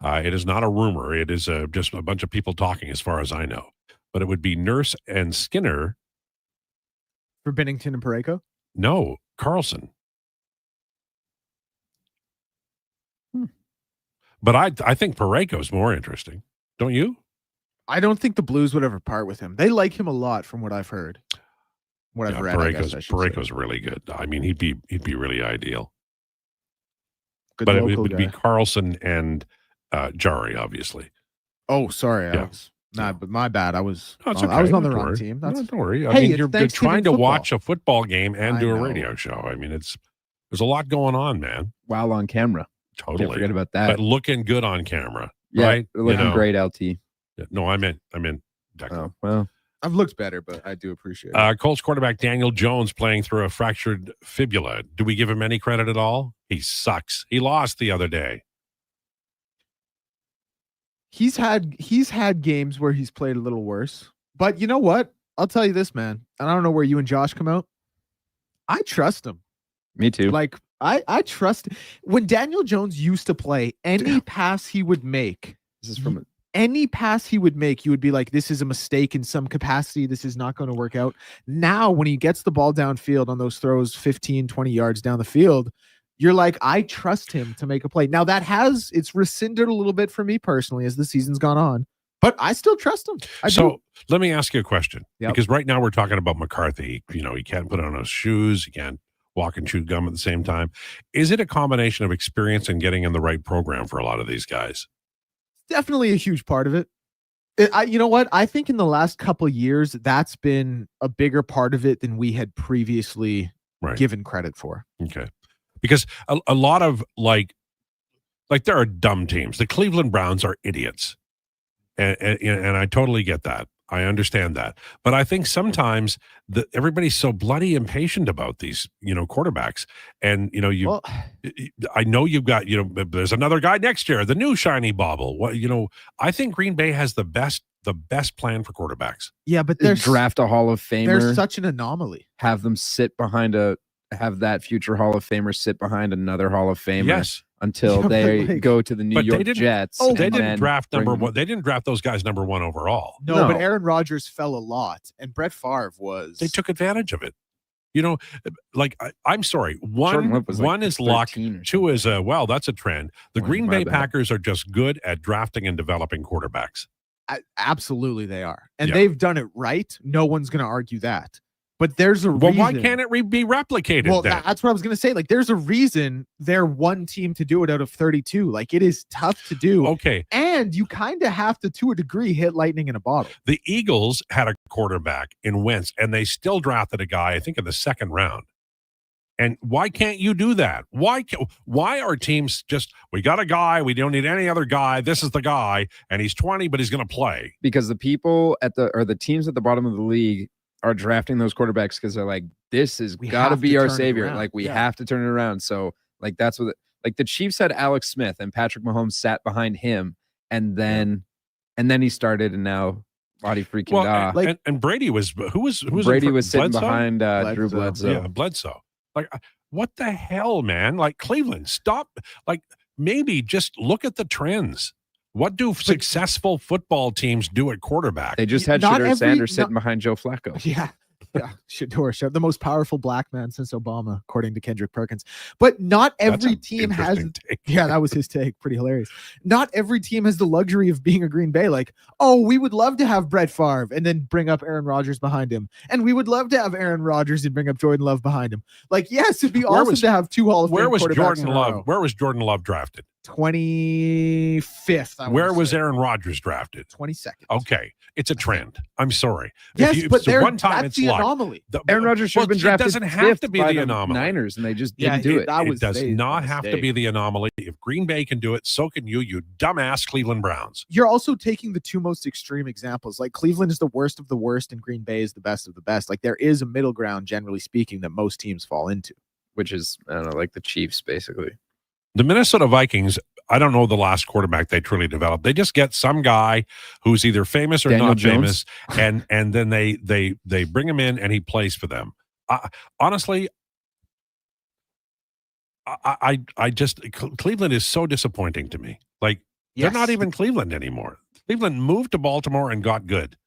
It is not a rumor. It is just a bunch of people talking, as far as I know. But it would be Nurse and Skinner. For Binnington and Parayko? No, Carlson. But I think Parayko's more interesting. Don't you? I don't think the Blues would ever part with him. They like him a lot, from what I've heard. What I've read. Parayko's really good. I mean, he'd be really ideal. Good, but it would be Carlson and Jarry, obviously. Oh, sorry. But my bad. I was on the wrong team. Don't worry. I mean, you're trying to watch a football game and do a radio show. I mean, there's a lot going on, man. While on camera. Totally. Can't forget about that. But looking good on camera, yeah, right? Looking great, LT. No, I meant Declan. Oh, well. I've looked better, but I do appreciate it. Colts quarterback Daniel Jones playing through a fractured fibula. Do we give him any credit at all? He sucks. He lost the other day. He's had games where he's played a little worse. But you know what? I'll tell you this, man. And I don't know where you and Josh come out. I trust him. Me too. Like, I trust when Daniel Jones used to play, any pass he would make. This is from any pass he would make, you would be like, this is a mistake in some capacity. This is not going to work out. Now, when he gets the ball downfield on those throws 15, 20 yards down the field, you're like, I trust him to make a play. Now, it's rescinded a little bit for me personally as the season's gone on, but I still trust him. Let me ask you a question. Yep. Because right now we're talking about McCarthy. He can't put on his shoes. He can't walk and chew gum at the same time. Is it a combination of experience and getting in the right program for a lot of these guys? Definitely a huge part of it. You know what? I think in the last couple of years, that's been a bigger part of it than we had previously given credit for. Okay. Because a lot of like there are dumb teams. The Cleveland Browns are idiots. And I totally get that. I understand that. But I think sometimes everybody's so bloody impatient about these, quarterbacks. And, I know you've got, there's another guy next year, the new shiny bauble. I think Green Bay has the best plan for quarterbacks. Yeah, but draft a Hall of Famer. They're such an anomaly. Have them have that future Hall of Famer sit behind another Hall of Famer. Yes. Until they go to the New York Jets. Oh, they didn't draft number one. They didn't draft those guys number 1 overall. No, but Aaron Rodgers fell a lot, and Brett Favre was. They took advantage of it. I'm sorry. One is luck. 2 is that's a trend. The Green Bay Packers are just good at drafting and developing quarterbacks. Absolutely, they are, and Yeah. they've done it right. No one's going to argue that. But there's a reason. Why can't it be replicated? Well, then? that's what I was going to say. Like, there's a reason they're one team to do it out of 32. Like, it is tough to do. Okay. And you kind of have to a degree, hit lightning in a bottle. The Eagles had a quarterback in Wentz, and they still drafted a guy, I think, in the second round. And why can't you do that? Why are teams just, we got a guy, we don't need any other guy, this is the guy, and he's 20, but he's going to play? Because the people the teams at the bottom of the league are drafting those quarterbacks because they're like, this has got to be our savior. Like, we have to turn it around. So, like, that's what the Chiefs had Alex Smith, and Patrick Mahomes sat behind him, and then he started, and now body freaking and Brady was Brady was sitting behind Drew Bledsoe. Yeah, Bledsoe. Like, what the hell, man? Like, Cleveland, stop. Like, maybe just look at the trends. What do successful football teams do at quarterback? They just had Shedeur Sanders sitting behind Joe Flacco. Yeah. Yeah, Shedeur, the most powerful black man since Obama, according to Kendrick Perkins. But not every team has. Yeah, that was his take. Pretty hilarious. Not every team has the luxury of being a Green Bay. Like, oh, we would love to have Brett Favre and then bring up Aaron Rodgers behind him, and we would love to have Aaron Rodgers and bring up Jordan Love behind him. Like, yes, it'd be awesome to have two Hall of Fame quarterbacks in a row. Where was Jordan Love drafted? 25th. Where was Aaron Rodgers drafted? 22nd. Okay, it's a trend. I'm sorry. Yes, but one time that's the anomaly. Aaron Rodgers should have been drafted. It doesn't have to be the anomaly. Niners, and they just didn't do it. It does not have to be the anomaly. If Green Bay can do it, so can you. You dumbass Cleveland Browns. You're also taking the two most extreme examples. Like, Cleveland is the worst of the worst, and Green Bay is the best of the best. Like, there is a middle ground, generally speaking, that most teams fall into, which is, I don't know, like the Chiefs, basically. The Minnesota Vikings, I don't know the last quarterback they truly developed. They just get some guy who's either famous or Daniel not Jones. famous, and then they bring him in and he plays for them. Honestly, I just Cleveland is so disappointing to me. Like, they're not even Cleveland anymore. Cleveland moved to Baltimore and got good.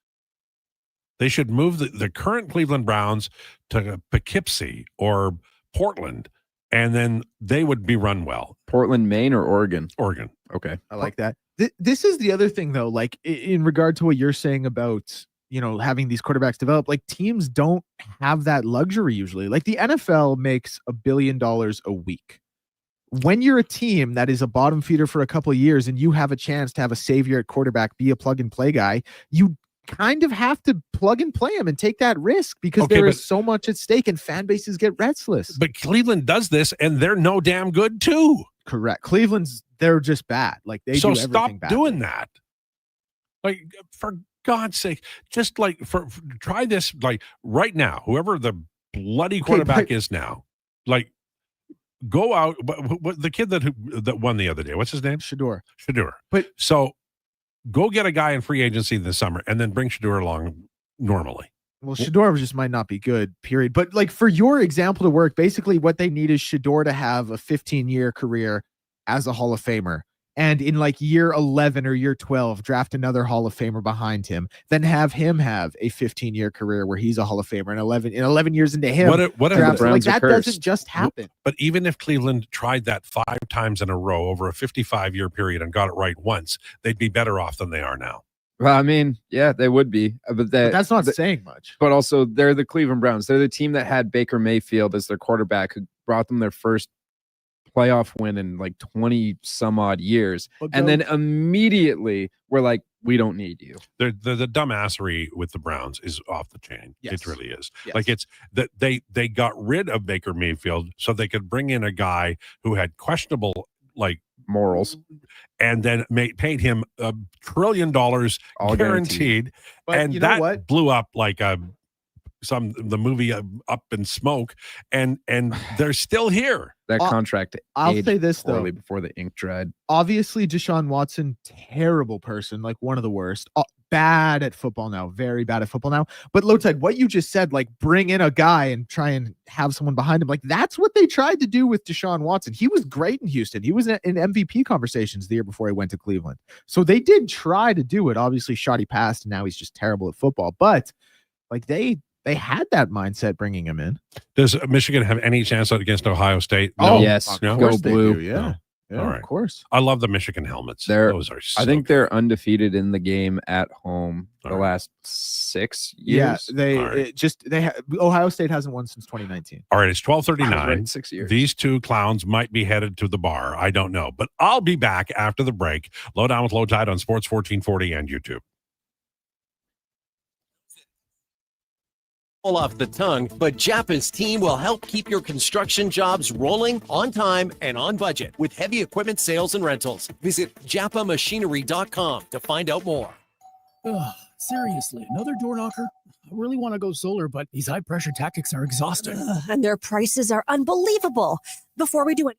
They should move the current Cleveland Browns to Poughkeepsie or Portland, and then they would be run well. Portland, Maine, or Oregon? Oregon. Okay. I like that. This is the other thing, though, like, in regard to what you're saying about, having these quarterbacks develop, like, teams don't have that luxury usually. Like, the NFL makes $1 billion a week. When you're a team that is a bottom feeder for a couple of years and you have a chance to have a savior at quarterback, be a plug and play guy, you kind of have to plug and play him and take that risk because there is so much at stake and fan bases get restless. But Cleveland does this and they're no damn good too. Correct. They're just bad. Like, they do everything stop bad. doing that. Like, for God's sake, just like try this, like, right now, whoever the bloody quarterback is now, like, go out. What the kid that won the other day, what's his name? Shedeur. But so go get a guy in free agency this summer and then bring Shedeur along normally. Well, Shedeur just might not be good, period. But, like, for your example to work, basically what they need is Shedeur to have a 15-year career as a Hall of Famer. And in, like, year 11 or year 12, draft another Hall of Famer behind him. Then have him have a 15-year career where he's a Hall of Famer. And 11 years into him, what if the Browns Browns that doesn't just happen. But even if Cleveland tried that 5 times in a row over a 55-year period and got it right once, they'd be better off than they are now. Well, I mean, yeah, they would be. But that's not saying much. But also, they're the Cleveland Browns. They're the team that had Baker Mayfield as their quarterback, who brought them their first playoff win in like 20 some odd years. And then immediately we're like, we don't need you. The dumbassery with the Browns is off the chain. Yes. It really is. Yes. Like, it's that they got rid of Baker Mayfield so they could bring in a guy who had questionable, like, morals, and then paid him $1 trillion all guaranteed. But and that blew up like the movie Up in Smoke, and they're still here. That contract. I'll say this though, before the ink dried. Obviously, Deshaun Watson, terrible person, like one of the worst. Bad at football now, very bad at football now. But Lowetide, what you just said, like, bring in a guy and try and have someone behind him, like, that's what they tried to do with Deshaun Watson. He was great in Houston. He was in MVP conversations the year before he went to Cleveland. So they did try to do it. Obviously, Shoddy passed, and now he's just terrible at football. But, like, they had that mindset bringing him in. Does Michigan have any chance against Ohio State? No. Yes. No? Go blue. Yeah. Yeah, All right. of course. I love the Michigan helmets. They're, Those are so I think they're undefeated in the game at home the All right. last 6 years. Yeah, Ohio State hasn't won since 2019. All right, it's 12:39. I was right, 6 years. These two clowns might be headed to the bar. I don't know, but I'll be back after the break. Lowdown with Lowetide on Sports 1440 and YouTube. All off the tongue, but Japa's team will help keep your construction jobs rolling on time and on budget with heavy equipment sales and rentals. Visit japamachinery.com to find out more. Ugh, seriously, another door knocker? I really want to go solar, but these high pressure tactics are exhausting. And their prices are unbelievable. Before we do it,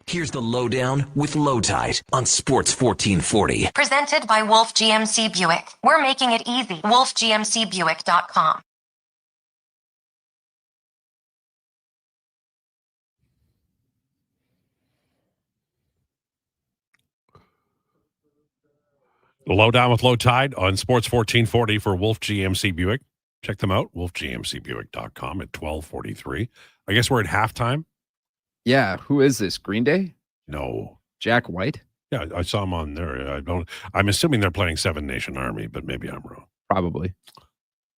Here's the Lowdown with Lowetide on Sports 1440. Presented by Wolf GMC Buick. We're making it easy. WolfGMCBuick.com. Lowdown with Lowetide on Sports 1440 for Wolf GMC Buick. Check them out, wolfgmcbuick.com at 12:43. I guess we're at halftime. Yeah, who is this? Green Day? No. Jack White? Yeah, I saw him on there. I'm assuming they're playing Seven Nation Army, but maybe I'm wrong. Probably.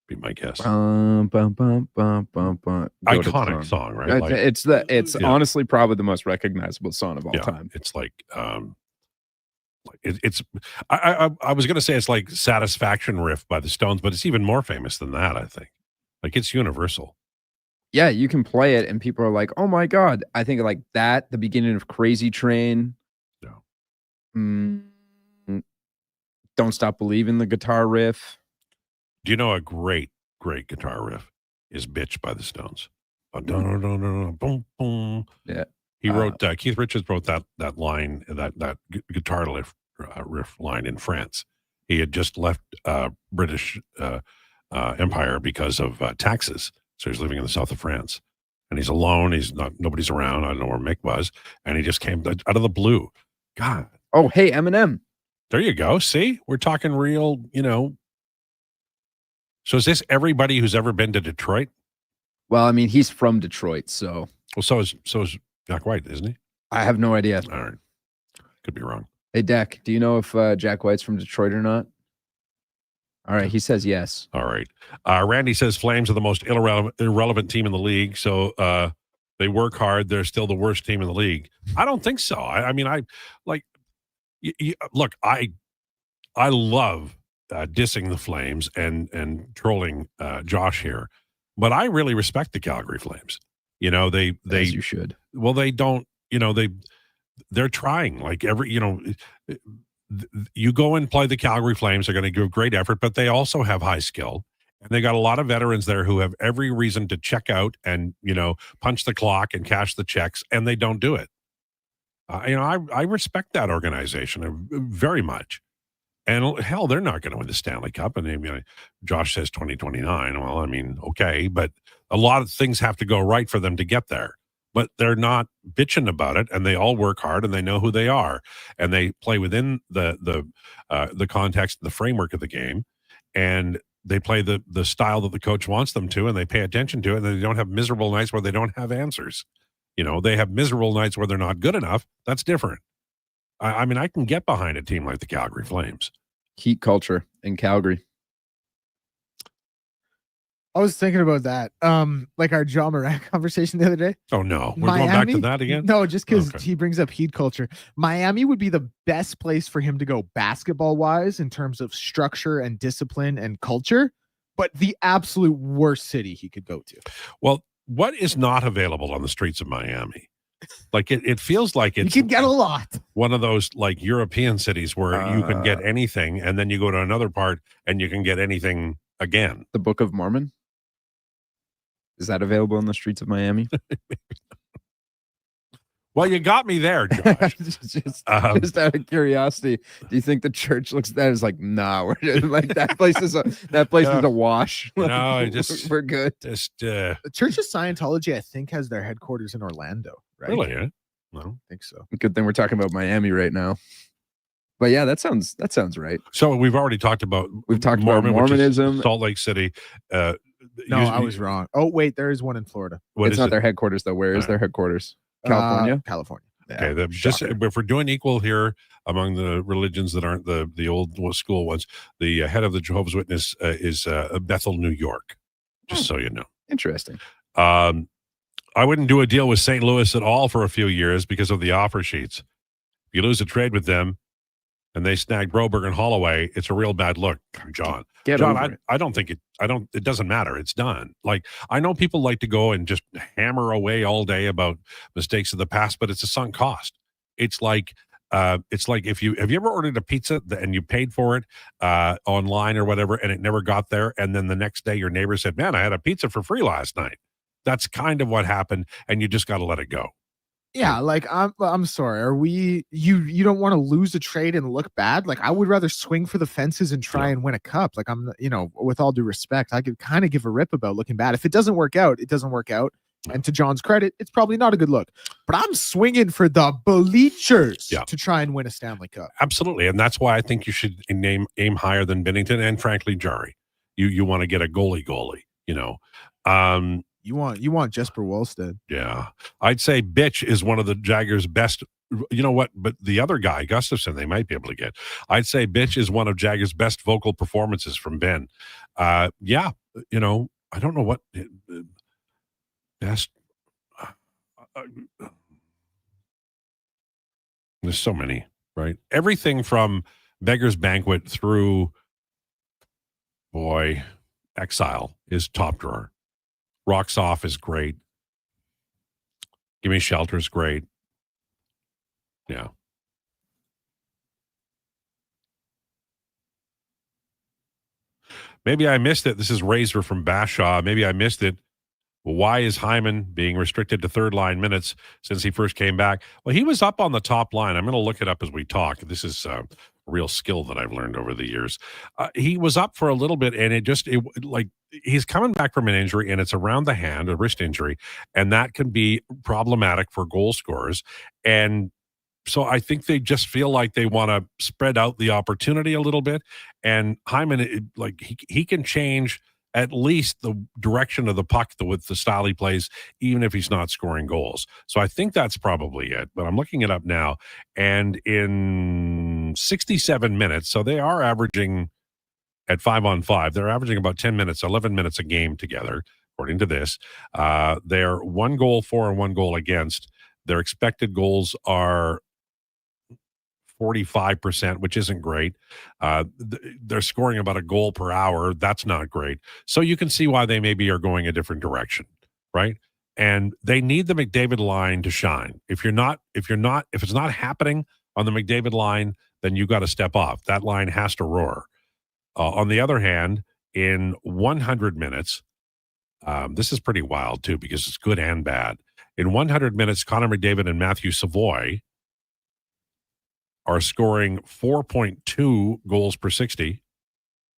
Be my guess. Iconic song, right? Like, it's honestly probably the most recognizable song of all time. It's like I was gonna say it's like Satisfaction Riff by the Stones, but it's even more famous than that, I think. Like it's universal. Yeah, you can play it and people are like, oh my God. I think like that, the beginning of Crazy Train. Yeah. Don't Stop Believing, the guitar riff. Do you know a great guitar riff is Bitch by the Stones? Yeah. He wrote, Keith Richards wrote that line, that guitar riff line in France. He had just left British Empire because of taxes. So he's living in the south of France and he's alone. Nobody's around. I don't know where Mick was. And he just came out of the blue. God. Oh, hey, Eminem. There you go. See, we're talking real, So is this everybody who's ever been to Detroit? Well, I mean, he's from Detroit, so. Well, so is Jack White, isn't he? I have no idea. All right. Could be wrong. Hey, Deck, do you know if Jack White's from Detroit or not? All right, he says yes. All right. Randy says Flames are the most irrelevant team in the league, so they work hard. They're still the worst team in the league. I don't think so. I mean, I like. Look, I love dissing the Flames and trolling Josh here, but I really respect the Calgary Flames. You know, they As you should. Well, they don't. You know, they're trying like every. You know. You go and play the Calgary Flames, they're going to give great effort, but they also have high skill. And they got a lot of veterans there who have every reason to check out and, you know, punch the clock and cash the checks, and they don't do it. You know, I respect that organization very much. And hell, they're not going to win the Stanley Cup. And I mean, Josh says 2029. Well, I mean, okay, but a lot of things have to go right for them to get there. But they're not bitching about it, and they all work hard, and they know who they are, and they play within the context, the framework of the game, and they play the style that the coach wants them to, and they pay attention to it, and they don't have miserable nights where they don't have answers. You know, they have miserable nights where they're not good enough. That's different. I mean, I can get behind a team like the Calgary Flames. Heat culture in Calgary. I was thinking about that. Like our John Moran conversation the other day. Oh no, we're going back to that again? No, just because he brings up heat culture. Miami would be the best place for him to go basketball wise in terms of structure and discipline and culture, but the absolute worst city he could go to. Well, what is not available on the streets of Miami? Like it feels like it's you can get a lot. One of those like European cities where you can get anything, and then you go to another part and you can get anything again. The Book of Mormon. Is that available on the streets of Miami? Well, you got me there, Josh. just out of curiosity, do you think the church looks at that as like, nah, we're like that place is a wash? Like, no, we're good. The Church of Scientology, I think, has their headquarters in Orlando, right? Really? Yeah. No, I think so. Good thing we're talking about Miami right now. But yeah, that sounds right. So we've already talked about about Mormonism, Salt Lake City. No, I was wrong. Oh, wait, there is one in Florida. It's not their headquarters, though. Where is their headquarters? California? California. Okay, just if we're doing equal here among the religions that aren't the old school ones, the head of the Jehovah's Witness is Bethel, New York, just so you know. Interesting. I wouldn't do a deal with St. Louis at all for a few years because of the offer sheets. If you lose a trade with them, and they snag Broberg and Holloway, it's a real bad look, John. I don't think it doesn't matter. It's done. Like, I know people like to go and just hammer away all day about mistakes of the past, but it's a sunk cost. It's like have you ever ordered a pizza and you paid for it online or whatever, and it never got there, and then the next day your neighbor said, man, I had a pizza for free last night. That's kind of what happened, and you just got to let it go. Yeah, like I'm sorry. You don't want to lose a trade and look bad? Like, I would rather swing for the fences and try and win a cup. Like, with all due respect, I could kind of give a rip about looking bad. If it doesn't work out, it doesn't work out. And to John's credit, it's probably not a good look. But I'm swinging for the bleachers to try and win a Stanley Cup. Absolutely, and that's why I think you should aim higher than Binnington and frankly Jarry. You want to get a goalie. You know. You want Jesper Wallstedt. Yeah. I'd say Bitch is one of the Jaggers' best. You know what? But the other guy, Gustafson, they might be able to get. I'd say Bitch is one of Jaggers' best vocal performances from Ben. Yeah. You know, I don't know what best. There's so many, right? Everything from Beggar's Banquet through, Exile is top drawer. Rocks Off is great. Give Me Shelter is great. Yeah. Maybe I missed it. This is Razor from Bashaw. Maybe I missed it. Why is Hyman being restricted to third line minutes since he first came back? Well, he was up on the top line. I'm going to look it up as we talk. This is a real skill that I've learned over the years. He was up for a little bit, and he's coming back from an injury, and it's around the hand, a wrist injury, and that can be problematic for goal scorers. And so I think they just feel like they want to spread out the opportunity a little bit. And Hyman, he can change at least the direction of the puck with the style he plays, even if he's not scoring goals. So I think that's probably it. But I'm looking it up now, and in 67 minutes, so they are averaging at 5-on-5, they're averaging about 10 minutes, 11 minutes a game together, according to this. They're 1 goal for and 1 goal against. Their expected goals are 45%, which isn't great. They're scoring about a goal per hour. That's not great. So you can see why they maybe are going a different direction, right? And they need the McDavid line to shine. If it's not happening on the McDavid line, then you got to step off. That line has to roar. On the other hand, in 100 minutes, this is pretty wild too, because it's good and bad. In 100 minutes, Connor McDavid and Matthew Savoy are scoring 4.2 goals per 60,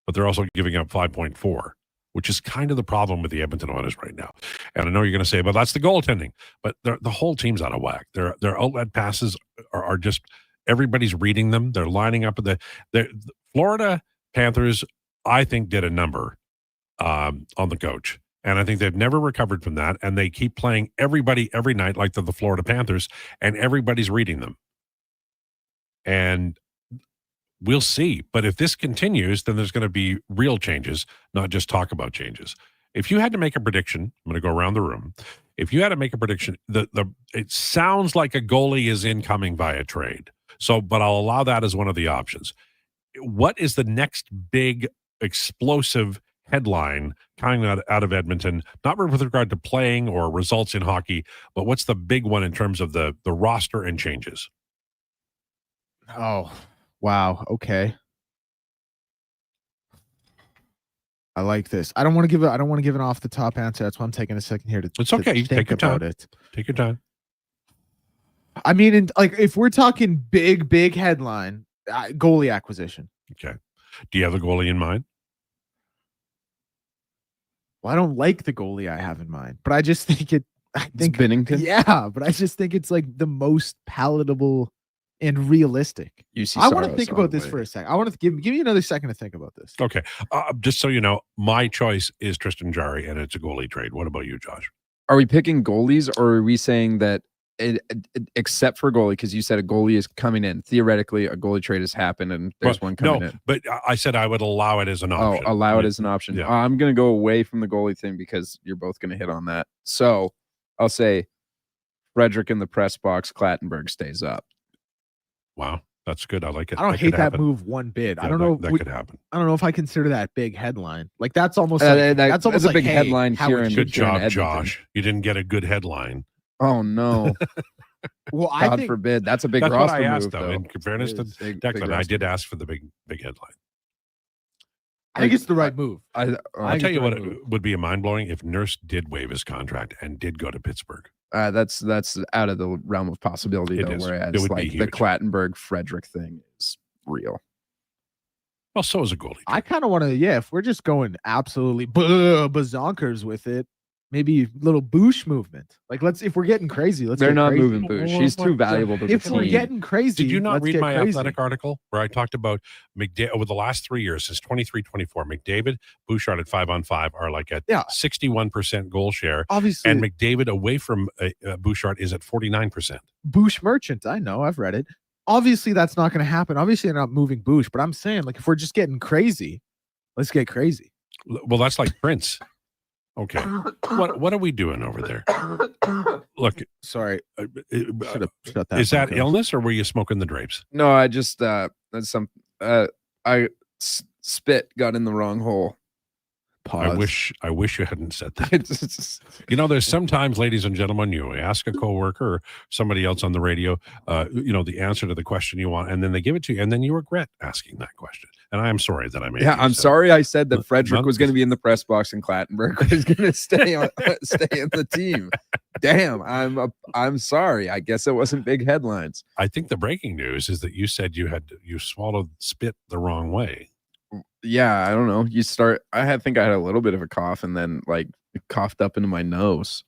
but they're also giving up 5.4, which is kind of the problem with the Edmonton Oilers right now. And I know you're going to say, but that's the goaltending. But the whole team's out of whack. Their outlet passes are just, everybody's reading them. They're lining up. The Florida Panthers, I think, did a number on the coach. And I think they've never recovered from that. And they keep playing everybody every night like the Florida Panthers, and everybody's reading them. And we'll see. But if this continues, then there's going to be real changes, not just talk about changes. If you had to make a prediction, I'm going to go around the room. If you had to make a prediction, it sounds like a goalie is incoming via trade. So, but I'll allow that as one of the options. What is the next big explosive headline coming out of Edmonton, not with regard to playing or results in hockey, but what's the big one in terms of the roster and changes? Oh, wow. Okay. I like this. I don't want to give an off the top answer. That's why I'm taking a second here to It's okay. You think take your about time. it. Take your time. I mean, if we're talking big headline, goalie acquisition. Okay. Do you have a goalie in mind? Well, I don't like the goalie I have in mind, but I just think Binnington. Yeah, but I just think it's like the most palatable and realistic. I want to think about this for a second. I want to give me another second to think about this. Okay. Just so you know, my choice is Tristan Jarry, and it's a goalie trade. What about you, Josh? Are we picking goalies, or are we saying that except for goalie, because you said a goalie is coming in, theoretically a goalie trade has happened and there's one coming in? But I said I would allow it as an option. Oh, allow it as an option. Yeah. I'm going to go away from the goalie thing because you're both going to hit on that. So I'll say Frederick in the press box, Clattenburg stays up. Wow, that's good. I like it. I don't hate that move one bit. Yeah, I don't know. That could happen. I don't know if I consider that big headline. Like that's almost like, that's almost a big like, headline hey, here. Good job, Josh. You didn't get a good headline. Oh no. Well, God forbid. That's a big that's roster what I asked, move, though. In fairness to Declan, I did ask for the big headline. I think it's the right move. I'll tell you what would be a mind-blowing if Nurse did waive his contract and did go to Pittsburgh. That's out of the realm of possibility, though, whereas it would like be the huge. Clattenburg Frederick thing is real. Well, so is a goalie. I kind of want to, if we're just going absolutely bazonkers with it, maybe a little Boosh movement. Like if we're getting crazy, They're not moving Boosh. He's too valuable to the If we're team. getting crazy, Did you not let's read get my crazy. Athletic article where I talked about over the last 3 years, since 23-24, McDavid, Bouchard at 5-on-5 are like at 61% goal share. Obviously. And McDavid away from Bouchard is at 49%. Boosh merchant. I know. I've read it. Obviously, that's not going to happen. Obviously, they're not moving Boosh, but I'm saying, like, if we're just getting crazy, let's get crazy. Well, that's like Prince. Okay. What are we doing over there? Look, sorry. Shut that is that mic off. illness or were you smoking the drapes? No, I just that's some spit got in the wrong hole. Pause. I wish you hadn't said that. You know, there's sometimes, ladies and gentlemen, you ask a coworker or somebody else on the radio, the answer to the question you want, and then they give it to you, and then you regret asking that question. And I am sorry that I made. Yeah, I'm sorry I said that Frederick was going to be in the press box and Clattenburg was going to stay on the team. Damn, I'm sorry. I guess it wasn't big headlines. I think the breaking news is that you said you swallowed spit the wrong way. Yeah, I don't know. I think I had a little bit of a cough and then like it coughed up into my nose.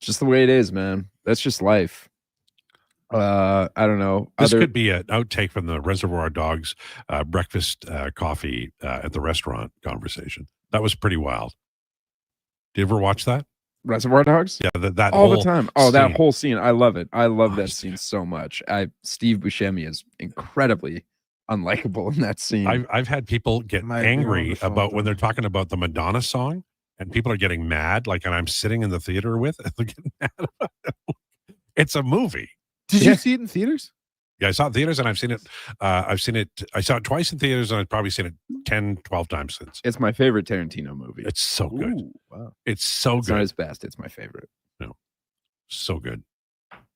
Just the way it is, man. That's just life. I don't know. This could be an outtake from the Reservoir Dogs breakfast coffee at the restaurant conversation. That was pretty wild. Did you ever watch that? Reservoir Dogs? Yeah, that all whole the time. scene. That whole scene. I love it. I love that scene so much. Steve Buscemi is incredibly unlikable in that scene. I've had people get angry about when they're talking about the Madonna song, and people are getting mad. Like, and I'm sitting in the theater with, and they're getting mad about it. It's a movie. Did you see it in theaters? Yeah, I saw it in theaters, and I've seen it. I saw it twice in theaters, and I've probably seen it 10, 12 times since. It's my favorite Tarantino movie. It's so good. Ooh, wow. It's so It's good. not his best. It's my favorite. No, so good.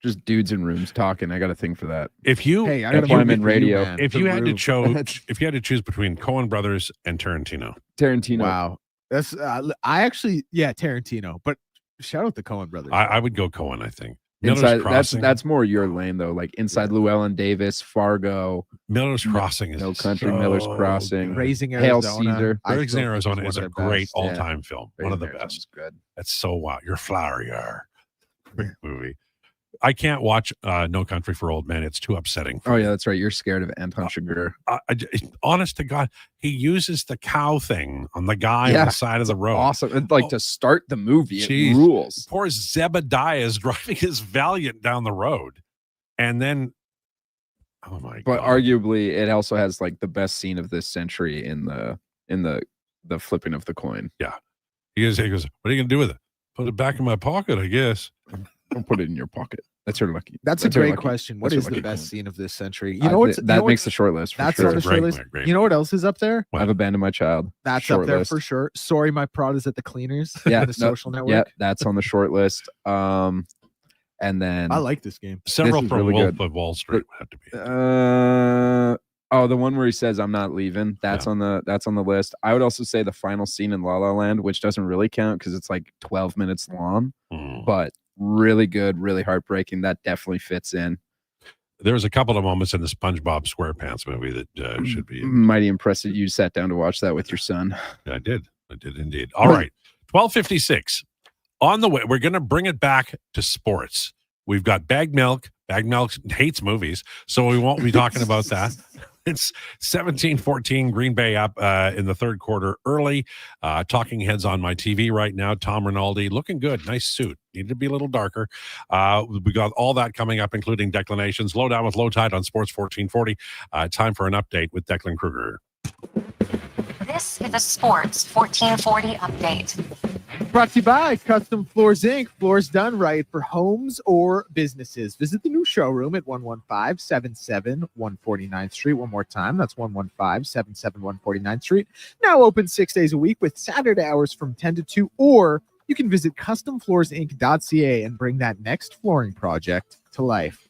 Just dudes in rooms talking. I got a thing for that. If you, Hey, I That's got why a I'm in radio. if The you had to Room. choose, if you had to choose between Coen Brothers and Tarantino, Tarantino. That's I actually Tarantino, but shout out the Coen brothers. I would go Coen. I think Miller's Inside, Crossing. that's more your lane though. Like Inside Llewellyn Davis, Fargo, Miller's Crossing is No Country, so Miller's Crossing, good. Raising Hail Arizona. Caesar. I Raising still think Arizona it's is one a of their great best. all-time film. One of the Raising Arizona's best. Good. That's so wild. You're flowery. Great movie. I can't watch No Country for Old Men. It's too upsetting. Oh yeah, that's right. You're scared of Anton Chigurh. Honest to God, he uses the cow thing on the guy on the side of the road. Awesome. And, like to start the movie, Jeez. it rules. Poor Zebediah is driving his Valiant down the road. And then, oh my But God. arguably, it also has like the best scene of this century in the flipping of the coin. Yeah. He goes, what are you going to do with it? Put it back in my pocket, I guess. Don't put it in your pocket. That's your lucky. That's a your great lucky- question. What that's your is the lucky best coin. scene of this century? You know what's that makes the short list. For That's sure. on the short list. You know what else is up there? I've abandoned my child. That's Short up there list. for sure. Sorry, my prod is at the cleaners. Yeah, the social network. Yeah, that's on the short list. And then I like this game. Several is from really Wolf good. of Wall Street would have to be. The one where he says I'm not leaving. That's on the list. I would also say the final scene in La La Land, which doesn't really count because it's like 12 minutes long, but really good, really heartbreaking. That definitely fits in. There was a couple of moments in the SpongeBob SquarePants movie that should be. Mighty impressed that you sat down to watch that with your son. I did indeed. All right, 12:56 on the way. We're going to bring it back to sports. We've got Bag Milk. Bag Milk hates movies, so we won't be talking about that. It's 17-14 Green Bay up in the third quarter early. Talking heads on my TV right now. Tom Rinaldi looking good. Nice suit. Needed to be a little darker. We got all that coming up, including declinations. Lowdown with Lowetide on Sports 1440. Time for an update with Declan Krueger. This is a Sports 1440 update. Brought to you by Custom Floors Inc. Floors done right for homes or businesses. Visit the new showroom at 11577 149th Street. One more time. That's 11577 149th Street. Now open 6 days a week with Saturday hours from 10 to 2. Or you can visit customfloorsinc.ca and bring that next flooring project to life.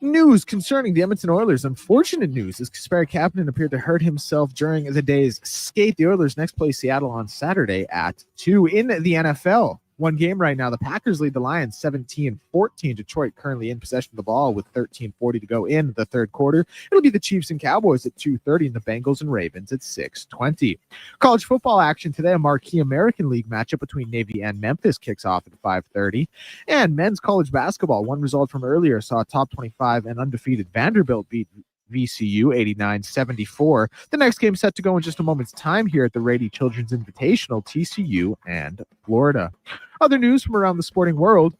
News concerning the Edmonton Oilers. Unfortunate news as Kasperi Kapanen appeared to hurt himself during the day's skate. The Oilers next play Seattle on Saturday at 2. In the NFL, one game right now, the Packers lead the Lions 17-14. Detroit currently in possession of the ball with 13:40 to go in the third quarter. It'll be the Chiefs and Cowboys at 2:30 and the Bengals and Ravens at 6:20. College football action today. A marquee American League matchup between Navy and Memphis kicks off at 5:30. And men's college basketball. One result from earlier saw top 25 and undefeated Vanderbilt beat VCU 89-74. The next game set to go in just a moment's time here at the Rady Children's Invitational, TCU and Florida. Other news from around the sporting world.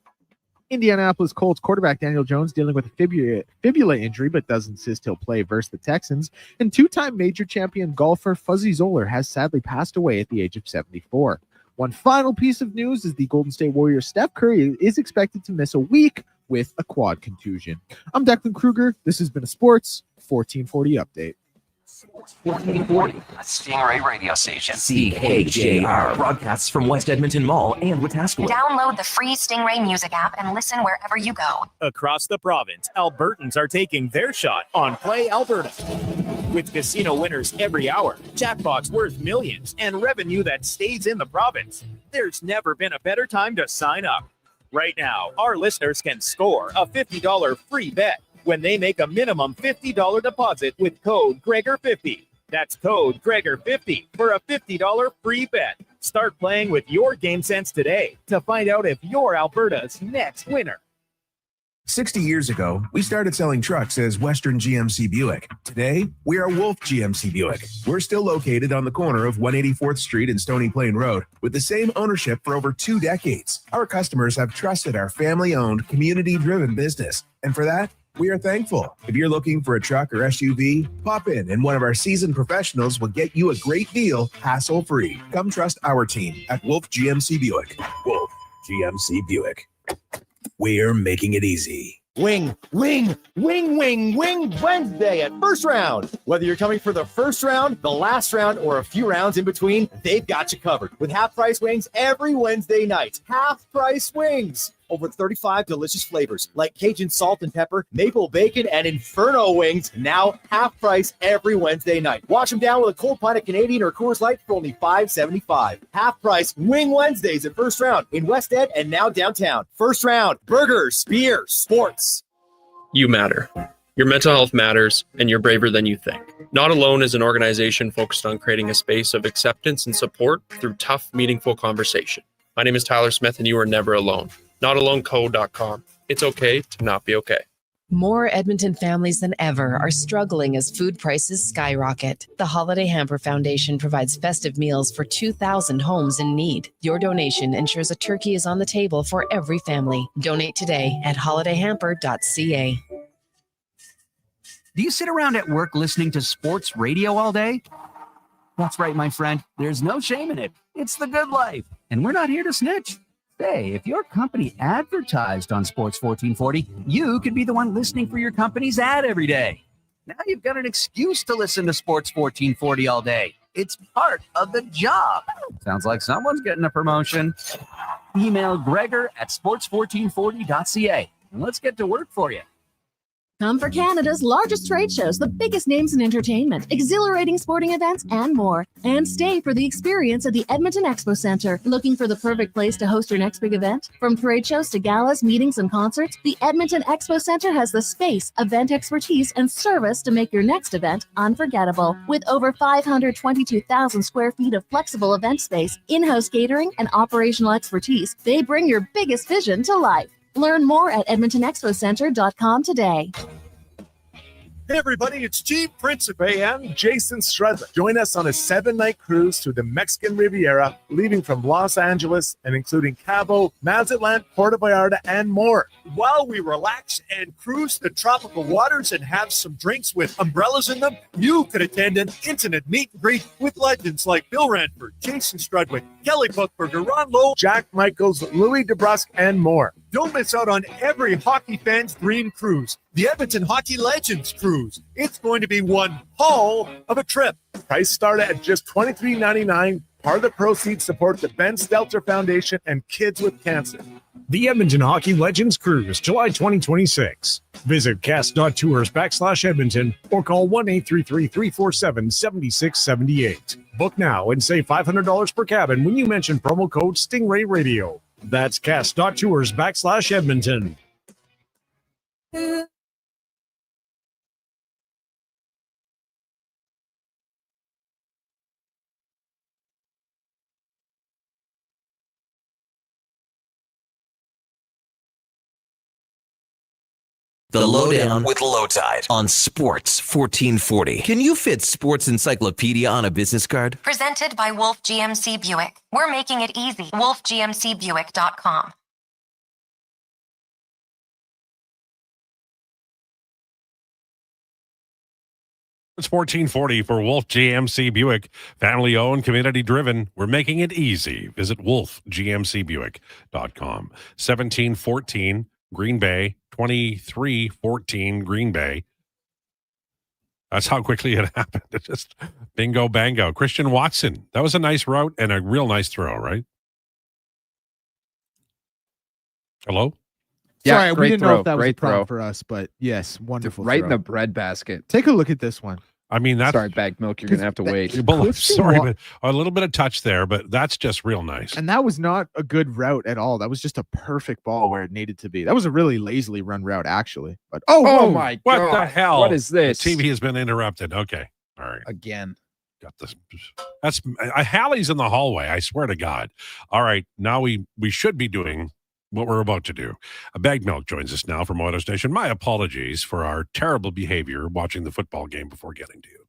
Indianapolis Colts quarterback Daniel Jones dealing with a fibula injury, but does insist he'll play versus the Texans. And two-time major champion golfer Fuzzy Zoeller has sadly passed away at the age of 74. One final piece of news is the Golden State Warriors Steph Curry is expected to miss a week with a quad contusion. I'm Declan Krueger. This has been a Sports 1440 update. 1440, a Stingray radio station. CKJR broadcasts from West Edmonton Mall and Wetaskiwin. Download the free Stingray music app and listen wherever you go. Across the province, Albertans are taking their shot on Play Alberta. With casino winners every hour, jackpots worth millions, and revenue that stays in the province, there's never been a better time to sign up. Right now, our listeners can score a $50 free bet when they make a minimum $50 deposit with code Gregor50. That's code Gregor50 for a $50 free bet. Start playing with your game sense today to find out if you're Alberta's next winner. 60 years ago, we started selling trucks as Western GMC Buick. Today, we are Wolf GMC Buick. We're still located on the corner of 184th Street and Stony Plain Road with the same ownership for over 2 decades. Our customers have trusted our family-owned, community-driven business. And for that, we are thankful. If you're looking for a truck or SUV, pop in and one of our seasoned professionals will get you a great deal, hassle-free. Come trust our team at Wolf GMC Buick. Wolf GMC Buick. We're making it easy. Wing Wednesday at First Round. Whether you're coming for the first round, the last round, or a few rounds in between, they've got you covered. With half-price wings every Wednesday night. Half-price wings. Over 35 delicious flavors like Cajun salt and pepper, maple bacon, and Inferno wings. Now half price every Wednesday night. Wash them down with a cold pint of Canadian or Coors Light for only $5.75. Half price Wing Wednesdays at First Round in West End and now downtown. First Round, burgers, beer, sports. You matter. Your mental health matters, and you're braver than you think. Not Alone is an organization focused on creating a space of acceptance and support through tough, meaningful conversation. My name is Tyler Smith, and you are never alone. NotAloneCo.com. It's okay to not be okay. More Edmonton families than ever are struggling as food prices skyrocket. The Holiday Hamper Foundation provides festive meals for 2,000 homes in need. Your donation ensures a turkey is on the table for every family. Donate today at holidayhamper.ca. Do you sit around at work listening to sports radio all day? That's right, my friend. There's no shame in it. It's the good life. And we're not here to snitch. Hey, if your company advertised on Sports 1440, you could be the one listening for your company's ad every day. Now you've got an excuse to listen to Sports 1440 all day. It's part of the job. Sounds like someone's getting a promotion. Email Gregor at sports1440.ca and let's get to work for you. Come for Canada's largest trade shows, the biggest names in entertainment, exhilarating sporting events, and more. And stay for the experience at the Edmonton Expo Centre. Looking for the perfect place to host your next big event? From trade shows to galas, meetings, and concerts, the Edmonton Expo Centre has the space, event expertise, and service to make your next event unforgettable. With over 522,000 square feet of flexible event space, in-house catering, and operational expertise, they bring your biggest vision to life. Learn more at edmontonexpocentre.com today. Hey everybody, it's Chief Principe and Jason Stradler. Join us on a 7-night cruise through the Mexican Riviera, leaving from Los Angeles and including Cabo, Mazatlan, Puerto Vallarta, and more. While we relax and cruise the tropical waters and have some drinks with umbrellas in them, you could attend an intimate meet and greet with legends like Bill Ranford, Jason Strudwick, Kelly Buchberger, Ron Lowe, Jack Michaels, Louis DeBrusque, and more. Don't miss out on every hockey fan's dream cruise, the Edmonton Hockey Legends Cruise. It's going to be one hell of a trip. Price start at just $23.99. Part of the proceeds support the Ben Stelter Foundation and Kids with Cancer. The Edmonton Hockey Legends Cruise, July 2026. Visit cast.tours/Edmonton or call 1-833-347-7678. Book now and save $500 per cabin when you mention promo code Stingray Radio. That's cast.tours/Edmonton. The Lowdown with Lowetide on Sports 1440. Can you fit sports encyclopedia on a business card? Presented by Wolf GMC Buick. We're making it easy. WolfGMCBuick.com. It's 1440 for Wolf GMC Buick. Family owned, community driven. We're making it easy. Visit wolfgmcbuick.com. 1714 Green Bay, 2314 Green Bay. That's how quickly it happened. It just bingo bango. Christian Watson. That was a nice route and a real nice throw, right? Hello? Yeah, sorry, we great didn't throw, know if that was a great prop throw. for us, but yes, wonderful. Right throw. in the bread basket. Take a look at this one. I mean, that's sorry, bag milk. You're gonna have to wait. Sorry, but a little bit of touch there, but that's just real nice. And that was not a good route at all. That was just a perfect ball where it needed to be. That was a really lazily run route, actually. But oh my what God. the hell? What is this? The TV has been interrupted. Okay, all right. Again. Got this. That's Hallie's in the hallway. I swear to God. All right, now we should be doing what we're about to do. Bag Milk joins us now from Oilers Nation. My apologies for our terrible behavior watching the football game before getting to you.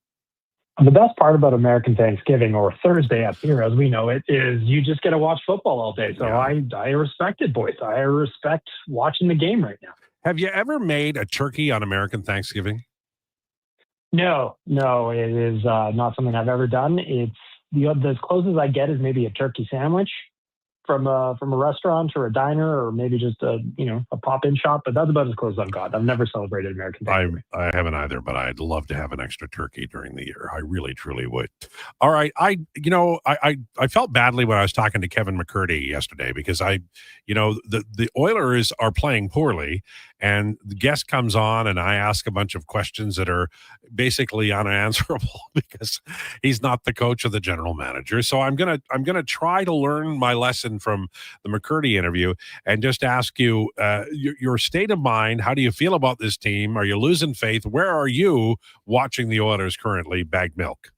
The best part about American Thanksgiving, or Thursday up here as we know it, is you just get to watch football all day. So I respect it, boys. I respect watching the game right now. Have you ever made a turkey on American Thanksgiving? No, it is not something I've ever done. It's as close as I get is maybe a turkey sandwich from a restaurant or a diner, or maybe just a pop-in shop, but that's about as close as I've got. I've never celebrated American Thanksgiving. I haven't either, but I'd love to have an extra turkey during the year. I really, truly would. All right, I felt badly when I was talking to Kevin McCurdy yesterday because the Oilers are playing poorly, and the guest comes on and I ask a bunch of questions that are basically unanswerable because he's not the coach or the general manager. So I'm gonna try to learn my lesson from the McCurdy interview and just ask you your state of mind. How do you feel about this team? Are you losing faith? Where are you watching the Oilers currently? Bag Milk.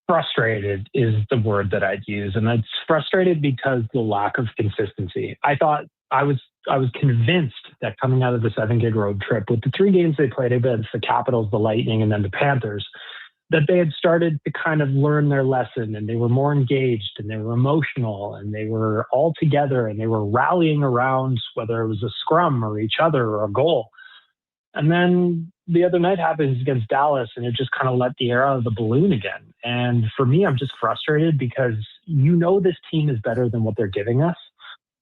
Frustrated is the word that I'd use, and it's frustrated because the lack of consistency. I thought I was convinced that coming out of the 7-gig road trip with the 3 games they played against the Capitals, the Lightning, and then the Panthers, that they had started to kind of learn their lesson, and they were more engaged, and they were emotional, and they were all together, and they were rallying around whether it was a scrum or each other or a goal. And then the other night happens against Dallas, and it just kind of let the air out of the balloon again. And for me, I'm just frustrated because this team is better than what they're giving us.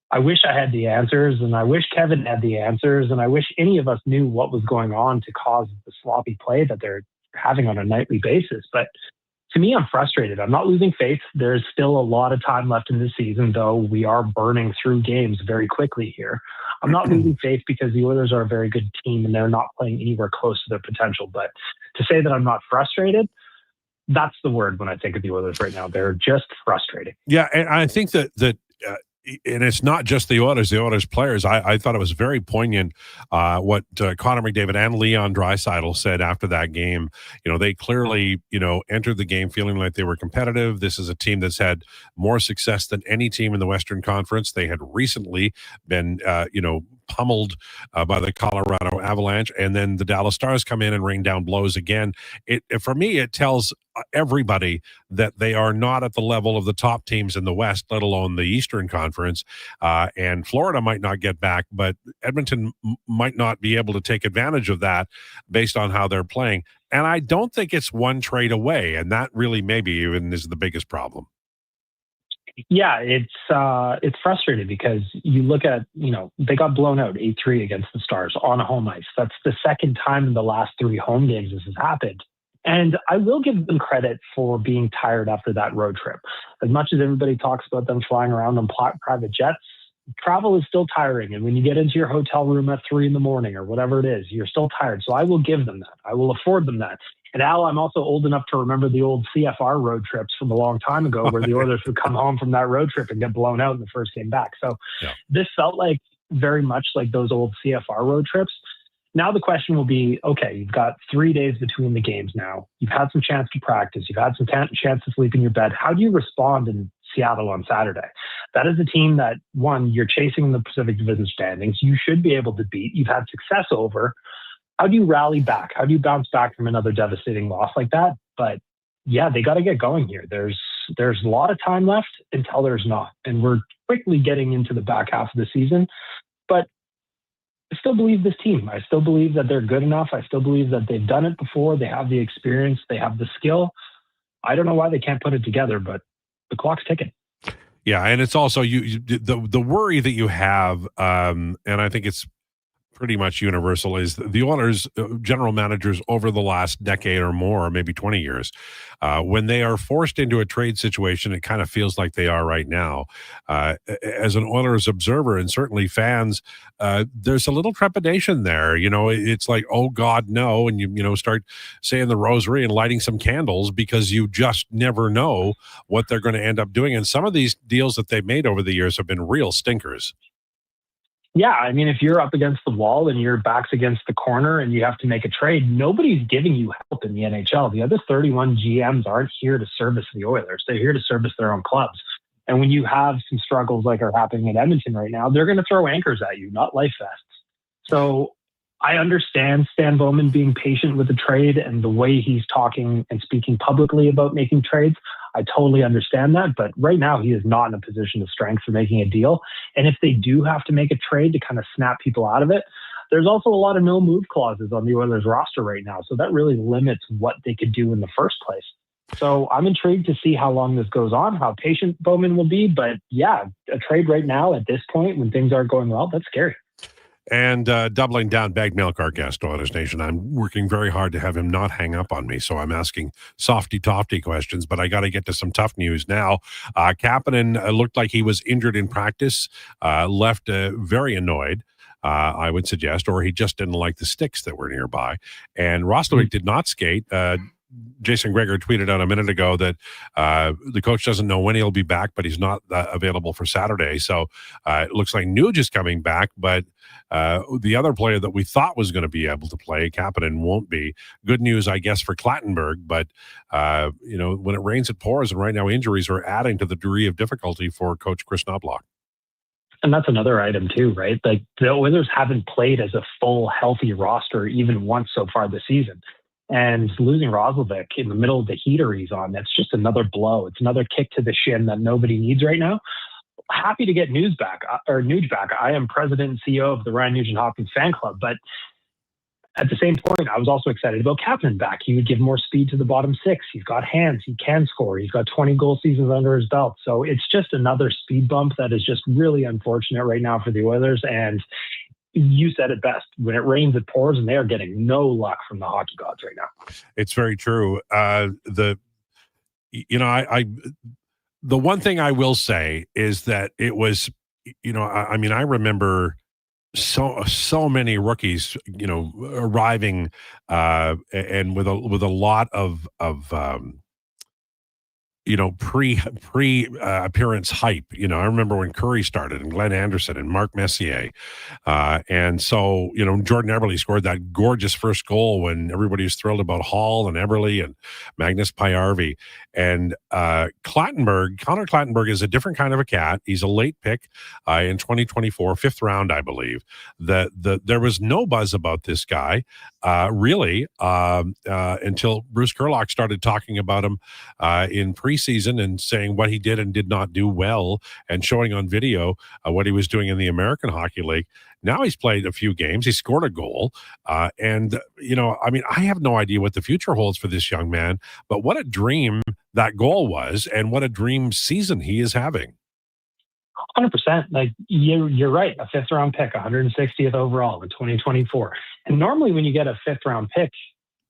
I wish I had the answers, and I wish Kevin had the answers, and I wish any of us knew what was going on to cause the sloppy play that they're having on a nightly basis. But to me, I'm frustrated. I'm not losing faith. There's still a lot of time left in the season, though we are burning through games very quickly here. I'm not losing faith because the Oilers are a very good team and they're not playing anywhere close to their potential. But to say that I'm not frustrated, that's the word when I think of the Oilers right now. They're just frustrating. Yeah, and I think that and it's not just the Oilers players. I thought it was very poignant what Connor McDavid and Leon Draisaitl said after that game. They clearly, entered the game feeling like they were competitive. This is a team that's had more success than any team in the Western Conference. They had recently been, pummeled by the Colorado Avalanche, and then the Dallas Stars come in and rain down blows again. For me, it tells everybody that they are not at the level of the top teams in the West, let alone the Eastern Conference. And Florida might not get back, but Edmonton might not be able to take advantage of that based on how they're playing. And I don't think it's one trade away, and that really maybe even is the biggest problem. Yeah, it's frustrating because you look at, they got blown out 8-3 against the Stars on home ice. That's the second time in the last 3 home games this has happened. And I will give them credit for being tired after that road trip. As much as everybody talks about them flying around on private jets, travel is still tiring. And when you get into your hotel room at 3 a.m. or whatever it is, you're still tired. So I will give them that. I will afford them that. And Al, I'm also old enough to remember the old CFR road trips from a long time ago where the Oilers would come home from that road trip and get blown out in the first game back. So This felt like very much like those old CFR road trips. Now the question will be, okay, you've got 3 days between the games now. You've had some chance to practice. You've had some chance to sleep in your bed. How do you respond in Seattle on Saturday? That is a team that, one, you're chasing in the Pacific Division standings. You should be able to beat. You've had success over. How do you rally back? How do you bounce back from another devastating loss like that? But yeah, they got to get going here. There's a lot of time left until there's not. And we're quickly getting into the back half of the season. But I still believe this team. I still believe that they're good enough. I still believe that they've done it before. They have the experience. They have the skill. I don't know why they can't put it together, but the clock's ticking. Yeah, and it's also the worry that you have, and I think it's pretty much universal, is the Oilers general managers over the last decade or more, maybe 20 years, when they are forced into a trade situation, it kind of feels like they are right now. As an Oilers observer and certainly fans, there's a little trepidation there. It's like, oh God, no. And you start saying the rosary and lighting some candles because you just never know what they're going to end up doing. And some of these deals that they've made over the years have been real stinkers. Yeah, I mean, if you're up against the wall and your back's against the corner and you have to make a trade, nobody's giving you help in the NHL. The other 31 GMs aren't here to service the Oilers. They're here to service their own clubs. And when you have some struggles like are happening in Edmonton right now, they're going to throw anchors at you, not life vests. So I understand Stan Bowman being patient with the trade and the way he's talking and speaking publicly about making trades. I totally understand that. But right now, he is not in a position of strength for making a deal. And if they do have to make a trade to kind of snap people out of it, there's also a lot of no move clauses on the Oilers roster right now. So that really limits what they could do in the first place. So I'm intrigued to see how long this goes on, how patient Bowman will be. But yeah, a trade right now at this point when things aren't going well, that's scary. And doubling down, Bag Milk, our guest, Oilers Nation. I'm working very hard to have him not hang up on me, so I'm asking softy-tofty questions, but I got to get to some tough news now. Kapanen looked like he was injured in practice, left very annoyed, I would suggest, or he just didn't like the sticks that were nearby. And Roslovic did not skate. Jason Gregor tweeted out a minute ago that the coach doesn't know when he'll be back, but he's not available for Saturday. So it looks like Nuge is coming back, but the other player that we thought was going to be able to play, Kapanen, won't be. Good news, I guess, for Clattenburg, but when it rains, it pours, and right now injuries are adding to the degree of difficulty for Coach Chris Knobloch. And that's another item too, right? Like the Oilers haven't played as a full, healthy roster even once so far this season. And losing Roslovic in the middle of the heater he's on, that's just another blow. It's another kick to the shin that nobody needs right now. Happy to get Nuge back. I am president and CEO of the Ryan Nugent-Hopkins fan club, but at the same point, I was also excited about Kapanen back. He would give more speed to the bottom six. He's got hands. He can score. He's got 20 goal seasons under his belt. So it's just another speed bump that is just really unfortunate right now for the Oilers. And you said it best. When it rains, it pours, and they are getting no luck from the hockey gods right now. It's very true. The one thing I will say is that it was, I remember so many rookies, arriving and with a lot of pre appearance hype. I remember when Curry started and Glenn Anderson and Mark Messier. And so, Jordan Eberle scored that gorgeous first goal when everybody was thrilled about Hall and Eberle and Magnus Pajärvi. And Connor Clattenburg is a different kind of a cat. He's a late pick in 2024, 5th round, I believe. There was no buzz about this guy, really, until Bruce Kurlock started talking about him in preseason and saying what he did and did not do well and showing on video what he was doing in the American Hockey League. Now he's played a few games. He scored a goal. I have no idea what the future holds for this young man, but what a dream that goal was and what a dream season he is having. 100%. Like you're right. A 5th round pick, 160th overall in 2024. And normally when you get a 5th round pick,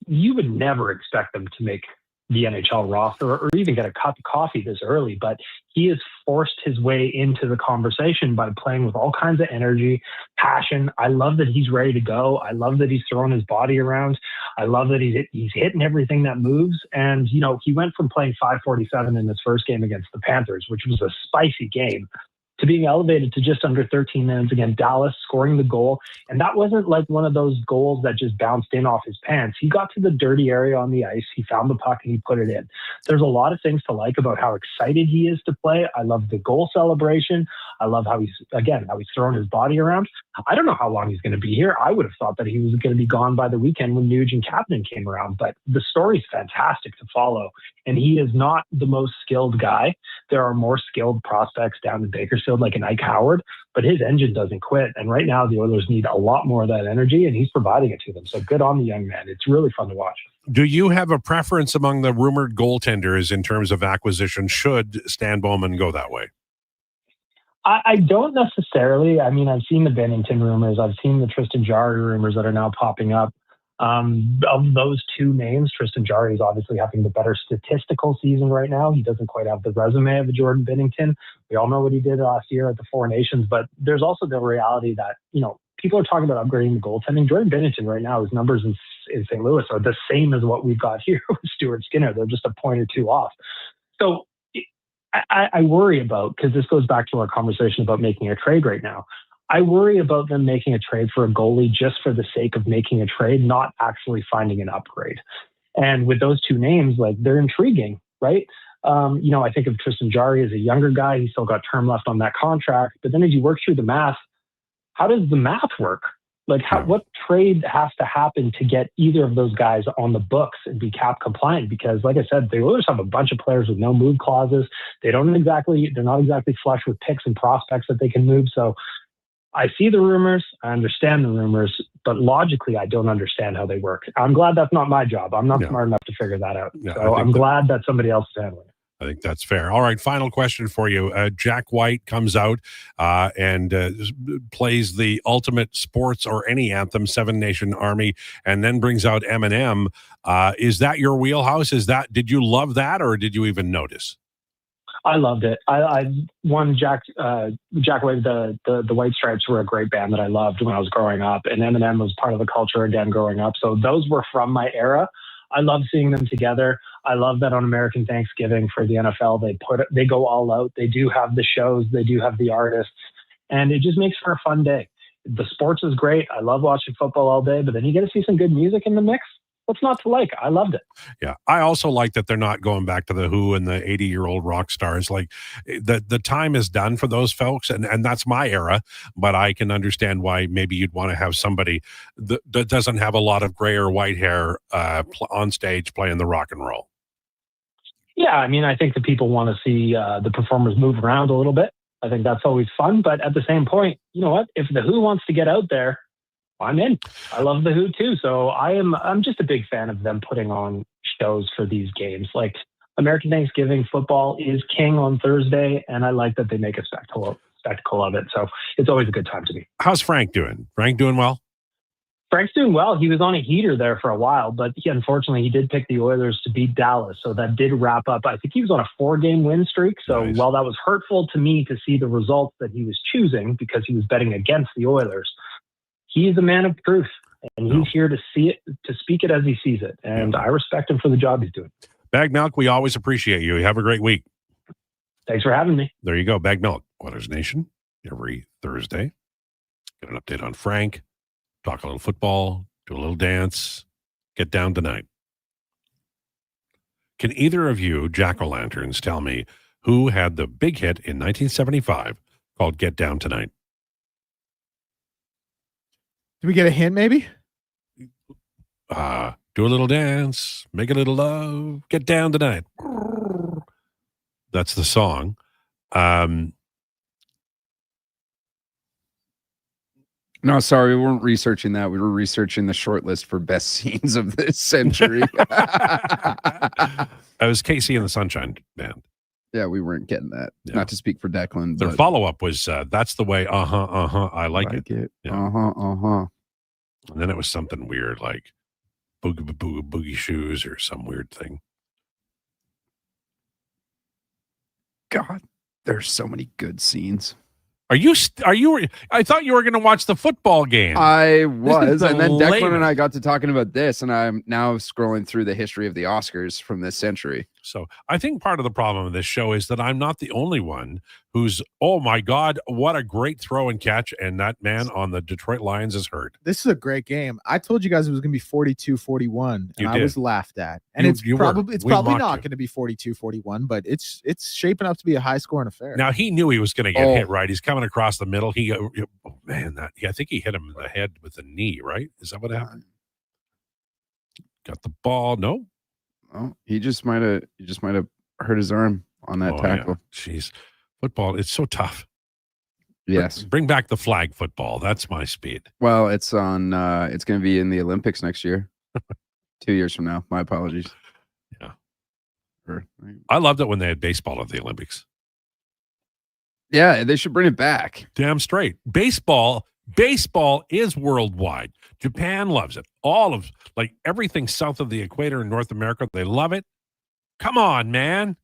you would never expect them to make the NHL roster or even get a cup of coffee this early, but he has forced his way into the conversation by playing with all kinds of energy, passion. I love that he's ready to go. I love that he's throwing his body around. I love that he's hitting everything that moves. And, he went from playing .547 in his first game against the Panthers, which was a spicy game, to being elevated to just under 13 minutes against Dallas, scoring the goal. And that wasn't like one of those goals that just bounced in off his pants. He got to the dirty area on the ice. He found the puck and he put it in. There's a lot of things to like about how excited he is to play. I love the goal celebration. I love how he's throwing his body around. I don't know how long he's going to be here. I would have thought that he was going to be gone by the weekend when Nuge and Kapanen came around, but the story's fantastic to follow. And he is not the most skilled guy. There are more skilled prospects down in Bakersfield, like an Ike Howard, but his engine doesn't quit. And right now the Oilers need a lot more of that energy, and he's providing it to them. So good on the young man. It's really fun to watch. Do you have a preference among the rumored goaltenders in terms of acquisition should Stan Bowman go that way? I don't necessarily. I mean, I've seen the Bennington rumors. I've seen the Tristan Jarry rumors that are now popping up. Of those two names, Tristan Jarry is obviously having the better statistical season right now. He doesn't quite have the resume of a Jordan Binnington. We all know what he did last year at the Four Nations, but there's also the reality that, people are talking about upgrading the goaltending. Jordan Binnington right now, his numbers in St. Louis are the same as what we've got here with Stuart Skinner. They're just a point or two off. So I worry about, because this goes back to our conversation about making a trade right now. I worry about them making a trade for a goalie just for the sake of making a trade, not actually finding an upgrade. And with those two names, like, they're intriguing, right? I think of Tristan Jarry as a younger guy. He's still got term left on that contract. But then as you work through the math, how does the math work? Like, what trade has to happen to get either of those guys on the books and be cap compliant? Because, like I said, the Oilers have a bunch of players with no move clauses. They're not exactly flush with picks and prospects that they can move. So I see the rumors, I understand the rumors, but logically, I don't understand how they work. I'm glad that's not my job. I'm not smart enough to figure that out. Yeah, so I'm glad that somebody else is handling it. I think that's fair. All right, final question for you. Jack White comes out and plays the ultimate sports or any anthem, Seven Nation Army, and then brings out Eminem. Is that your wheelhouse? Did you love that, or did you even notice? I loved it. I won Jack White. The White Stripes were a great band that I loved when I was growing up, and Eminem was part of the culture again growing up. So those were from my era. I love seeing them together. I love that on American Thanksgiving for the NFL, they go all out. They do have the shows, they do have the artists, and it just makes for a fun day. The sports is great. I love watching football all day, but then you get to see some good music in the mix. What's not to like? I loved it. Yeah. I also like that they're not going back to the Who and the 80-year-old rock stars. Like the time is done for those folks. And that's my era, but I can understand why maybe you'd want to have somebody that doesn't have a lot of gray or white hair on stage playing the rock and roll. Yeah. I mean, I think that people want to see the performers move around a little bit. I think that's always fun. But at the same point, you know what? If the Who wants to get out there, I'm in. I love the Who too. So I'm just a big fan of them putting on shows for these games. Like American Thanksgiving football is king on Thursday, and I like that they make a spectacle of it. So it's always a good time to me. How's Frank doing? Frank doing well? Frank's doing well. He was on a heater there for a while, but unfortunately he did pick the Oilers to beat Dallas. So that did wrap up. I think he was on a 4-game win streak. So while that was hurtful to me to see the results that he was choosing because he was betting against the Oilers, he's a man of truth, and he's here to see it, to speak it as he sees it. And I respect him for the job he's doing. Bag Milk, we always appreciate you. Have a great week. Thanks for having me. There you go. Bag Milk, Oilers Nation, every Thursday. Get an update on Frank, talk a little football, do a little dance, get down tonight. Can either of you, jack-o'-lanterns, tell me who had the big hit in 1975 called Get Down Tonight? Do we get a hint, maybe? Do a little dance, make a little love, get down tonight. That's the song. No, sorry, we weren't researching that. We were researching the short list for best scenes of this century. It was Casey and the Sunshine Band. Yeah, we weren't getting that. Yeah. Not to speak for Declan. Their follow-up was, That's the Way, I like it. Yeah. And then it was something weird like boogie shoes or some weird thing. God, there's so many good scenes. Are you? I thought you were going to watch the football game. I was, and then Declan lamest. and I got to talking about this, and I'm now scrolling through the history of the Oscars from this century. So I think part of the problem with this show is that I'm not the only one who's, oh my God, what a great throw and catch. And that man on the Detroit Lions is hurt. This is a great game. I told you guys it was going to be 42-41, and You I did. was laughed at. And You it's were. probably We not mocked going to be 42-41, but it's shaping up to be a high-scoring affair. Now, he knew he was going to get hit right. He's coming across the middle. I think he hit him in the head with a knee, right? Is that what happened? Got the ball. No? Oh, he just might have hurt his arm on that tackle. Yeah. Jeez. Football, it's so tough. Yes. Bring back the flag football. That's my speed. Well, it's on. It's going to be in the Olympics next year. 2 years from now. My apologies. Yeah. I loved it when they had baseball at the Olympics. Yeah, they should bring it back. Damn straight. Baseball is worldwide. Japan loves it. All of, like, everything south of the equator in North America, they love it. Come on, man.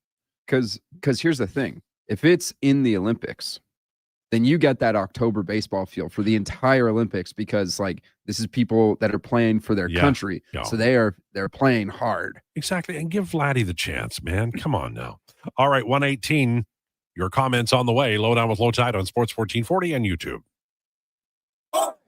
Because here's the thing. If it's in the Olympics, then you get that October baseball feel for the entire Olympics, because like this is people that are playing for their country. Yeah. So they're playing hard. Exactly. And give Vladdy the chance, man. Come on now. All right, 118. Your comments on the way. Lowdown with Lowetide on Sports 1440 and YouTube.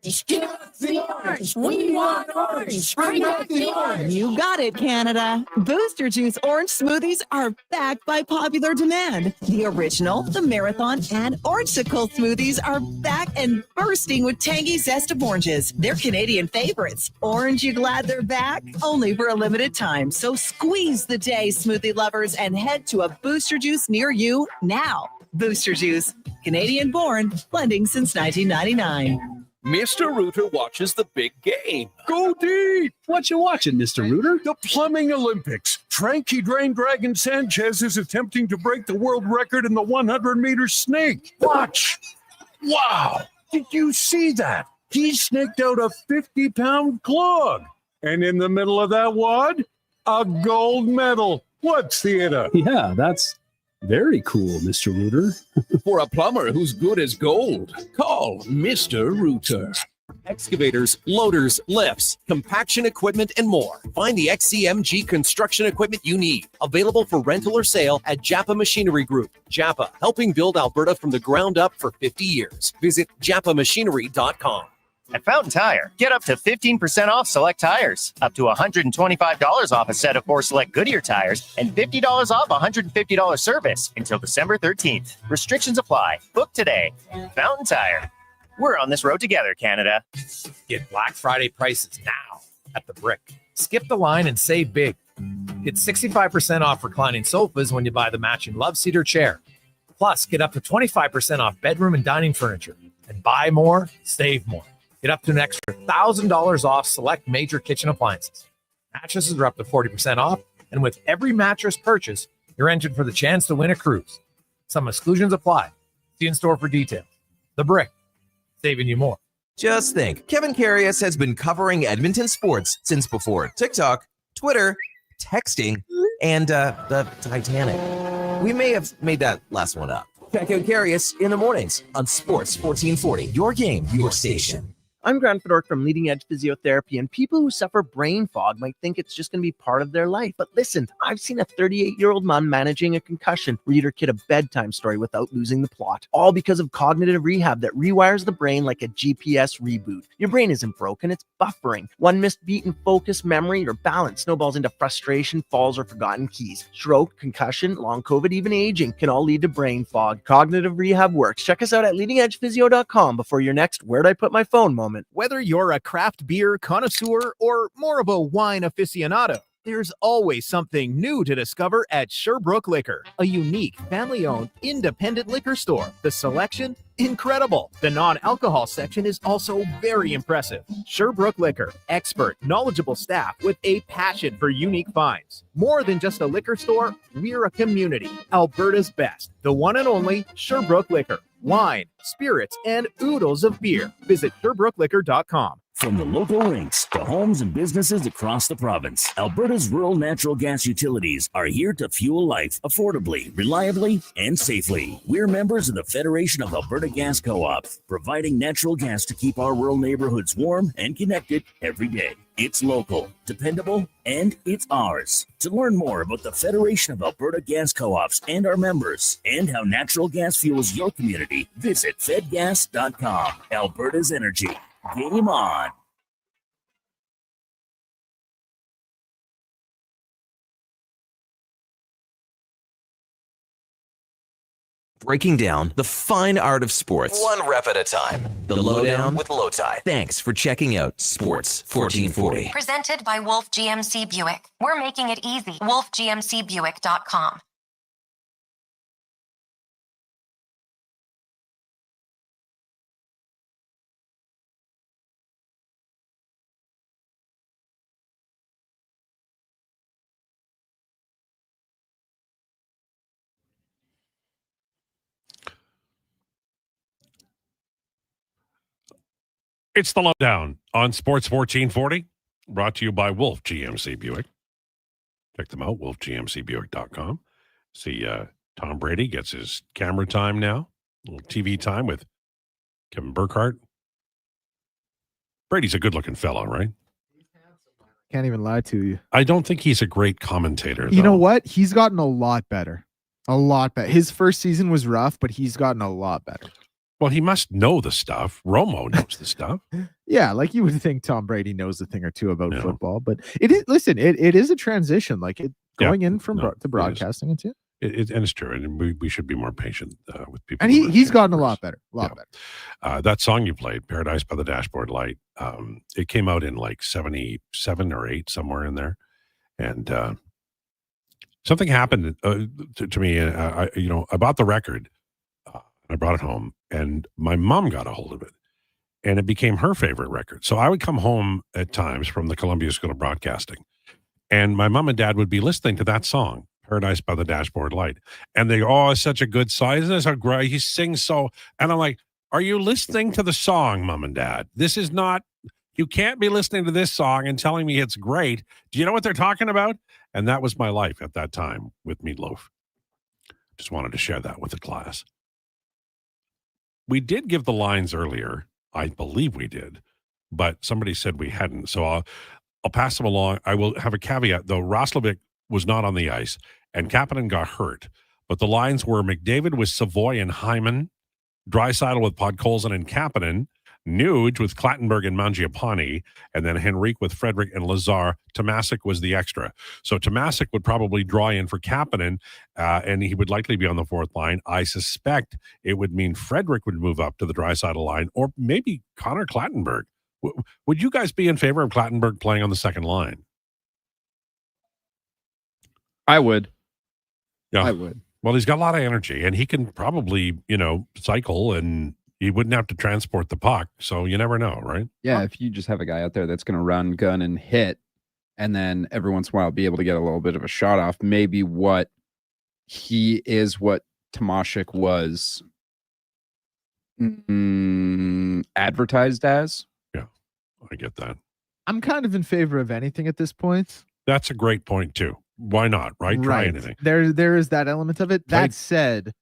Just give The orange! We want orange! Bring back the orange! You got it, Canada. Booster Juice orange smoothies are back by popular demand. The original, the marathon, and orangesicle smoothies are back and bursting with tangy zest of oranges. They're Canadian favorites. Orange, you glad they're back? Only for a limited time. So squeeze the day, smoothie lovers, and head to a Booster Juice near you now. Booster Juice, Canadian born, blending since 1999. Mr. Rooter watches the big game. Go deep! What you watching, Mr. Rooter? The Plumbing Olympics. Frankie Drain Dragon Sanchez is attempting to break the world record in the 100-meter snake. Watch! Wow! Did you see that? He snaked out a 50-pound clog. And in the middle of that wad, a gold medal. What's theater? Yeah, that's very cool, Mr. Rooter. For a plumber who's good as gold, call Mr. Rooter. Excavators, loaders, lifts, compaction equipment, and more. Find the XCMG construction equipment you need. Available for rental or sale at Japa Machinery Group. Japa, helping build Alberta from the ground up for 50 years. Visit japamachinery.com. At Fountain Tire, get up to 15% off select tires, up to $125 off a set of 4 select Goodyear tires, and $50 off $150 service until December 13th. Restrictions apply. Book today. Fountain Tire. We're on this road together, Canada. Get Black Friday prices now at The Brick. Skip the line and save big. Get 65% off reclining sofas when you buy the matching Love Seater chair. Plus, get up to 25% off bedroom and dining furniture. And buy more, save more. Get up to an extra $1,000 off select major kitchen appliances. Mattresses are up to 40% off, and with every mattress purchase, you're entered for the chance to win a cruise. Some exclusions apply. See in store for details. The Brick, saving you more. Just think, Kevin Karius has been covering Edmonton sports since before TikTok, Twitter, texting, and the Titanic. We may have made that last one up. Check out Karius in the mornings on Sports 1440. Your game, your station. I'm Grant Fedork from Leading Edge Physiotherapy, and people who suffer brain fog might think it's just going to be part of their life. But listen, I've seen a 38-year-old man managing a concussion read her kid a bedtime story without losing the plot, all because of cognitive rehab that rewires the brain like a GPS reboot. Your brain isn't broken, it's buffering. One missed beat in focus, memory, or balance snowballs into frustration, falls, or forgotten keys. Stroke, concussion, long COVID, even aging can all lead to brain fog. Cognitive rehab works. Check us out at leadingedgephysio.com before your next "where'd I put my phone" moment. Whether you're a craft beer connoisseur or more of a wine aficionado, there's always something new to discover at Sherbrooke Liquor, a unique, family-owned, independent liquor store. The selection? Incredible. The non-alcohol section is also very impressive. Sherbrooke Liquor, expert, knowledgeable staff with a passion for unique finds. More than just a liquor store, we're a community. Alberta's best, the one and only Sherbrooke Liquor. Wine, spirits, and oodles of beer. Visit SherbrookeLiquor.com. From the local rinks to homes and businesses across the province, Alberta's rural natural gas utilities are here to fuel life affordably, reliably, and safely. We're members of the Federation of Alberta Gas Co-op, providing natural gas to keep our rural neighborhoods warm and connected every day. It's local, dependable, and it's ours. To learn more about the Federation of Alberta Gas Co-ops and our members, and how natural gas fuels your community, visit fedgas.com. Alberta's energy. Game on. Breaking down the fine art of sports, one rep at a time. The Lowdown with Lowetide. Thanks for checking out Sports 1440. Presented by Wolf GMC Buick. We're making it easy. WolfGMCBuick.com. It's the Lowdown on Sports 1440, brought to you by Wolf GMC Buick. Check them out, wolfgmcbuick.com. See, Tom Brady gets his camera time now, a little TV time with Kevin Burkhardt. Brady's a good-looking fellow, right? Can't even lie to you. I don't think he's a great commentator, You though. know what? He's gotten a lot better. A lot better. His first season was rough, but he's gotten a lot better. Well, he must know the stuff. Romo knows the stuff. Yeah, like you would think Tom Brady knows a thing or two about football, but it is. Listen, it is a transition, like going in from to broadcasting it too. And it's true, and we should be more patient with people. And he's gotten a lot better, better. That song you played, "Paradise by the Dashboard Light," it came out in like 77 or 8, somewhere in there, and something happened to me. I bought the record, I brought it home, and my mom got a hold of it, and it became her favorite record. So I would come home at times from the Columbia School of Broadcasting, and my mom and dad would be listening to that song, "Paradise by the Dashboard Light." And they, it's such a good song. Isn't this so great? He sings so, and I'm like, are you listening to the song, Mom and Dad? This is not, you can't be listening to this song and telling me it's great. Do you know what they're talking about? And that was my life at that time with Meatloaf. Just wanted to share that with the class. We did give the lines earlier. I believe we did, but somebody said we hadn't. So I'll pass them along. I will have a caveat, though. Roslovic was not on the ice, and Kapanen got hurt. But the lines were McDavid with Savoy and Hyman, Draisaitl with Podkolzin and Kapanen, Nuge with Clattenburg and Mangiapane, and then Henrique with Frederick and Lazar. Tomasic was the extra. So Tomasic would probably draw in for Kapanen, and he would likely be on the fourth line. I suspect it would mean Frederick would move up to the Draisaitl line, or maybe Connor Clattenburg. Would you guys be in favor of Clattenburg playing on the second line? I would. Yeah, I would. Well, he's got a lot of energy, and he can probably, cycle, and he wouldn't have to transport the puck. So you never know, right? Yeah, if you just have a guy out there that's going to run, gun, and hit, and then every once in a while be able to get a little bit of a shot off, maybe what he is, what Tomasic was advertised as. Yeah, I get that. I'm kind of in favor of anything at this point. That's a great point too. Why not? Right? Try anything. There is that element of it. That said,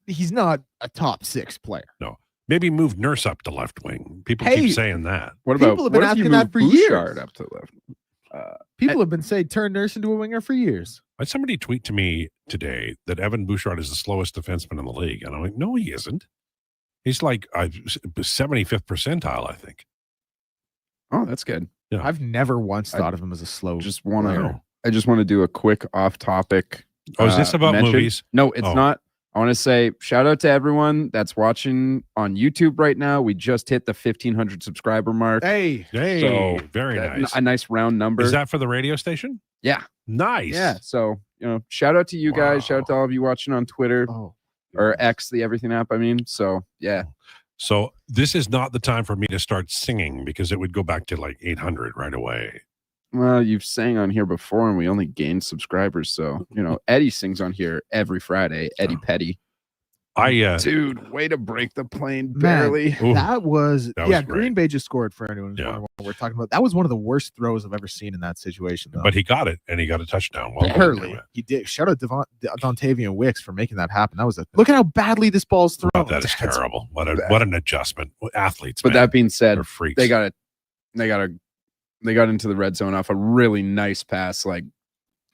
he's not a top 6 player. No. Maybe move Nurse up to left wing. People keep saying that. What about people have been asking that for years? Up to left. People have been saying turn Nurse into a winger for years. I had somebody tweet to me today that Evan Bouchard is the slowest defenseman in the league, and I'm like, no, he isn't. He's like 75th percentile, I think. Oh, that's good. Yeah. I've never once thought of him as a slow. I just want to do a quick off-topic. Oh, is this about mention. movies? No, it's not. I want to say shout out to everyone that's watching on YouTube right now. We just hit the 1,500 subscriber mark. Hey, so very nice. A nice round number. Is that for the radio station? Yeah. Nice. Yeah. So, shout out to you guys. Shout out to all of you watching on Twitter or X, the everything app. I mean, so yeah. So this is not the time for me to start singing because it would go back to like 800 right away. Well, you've sang on here before and we only gained subscribers. So, Eddie sings on here every Friday. Eddie Petty. Dude, way to break the plane barely. Man, that was great. Green Bay just scored for anyone who's wondering what we're talking about. That was one of the worst throws I've ever seen in that situation, though. But he got it, and he got a touchdown. Barely. He did. Shout out Dontavian Wicks for making that happen. That was look at how badly this ball's thrown. Oh, that is terrible. What an adjustment. Athletes, but that being said, they're freaks. They got into the red zone off a really nice pass like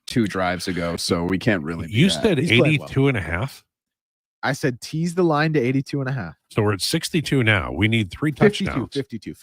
2 drives ago. So we can't really. You said 82 and a half. I said tease the line to 82 and a half. So we're at 62 now. We need 3 touchdowns. 52.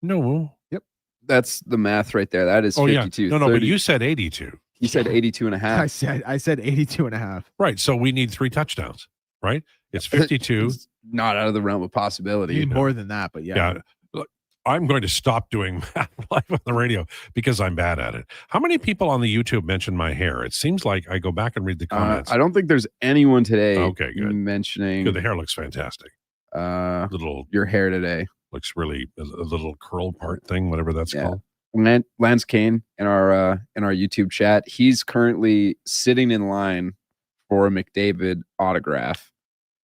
No. Yep. That's the math right there. That is 52. Yeah. No, but you said 82. You said 82 and a half. I said 82 and a half. Right. So we need 3 touchdowns, right? It's 52. It's not out of the realm of possibility. Need more than that, but yeah. Look, I'm going to stop doing math live on the radio because I'm bad at it. How many people on the YouTube mention my hair? It seems like I go back and read the comments. I don't think there's anyone today good. mentioning. Good. The hair looks fantastic. Your hair today looks really a little curl part thing, whatever that's called. Lance Kane in our YouTube chat. He's currently sitting in line for a McDavid autograph.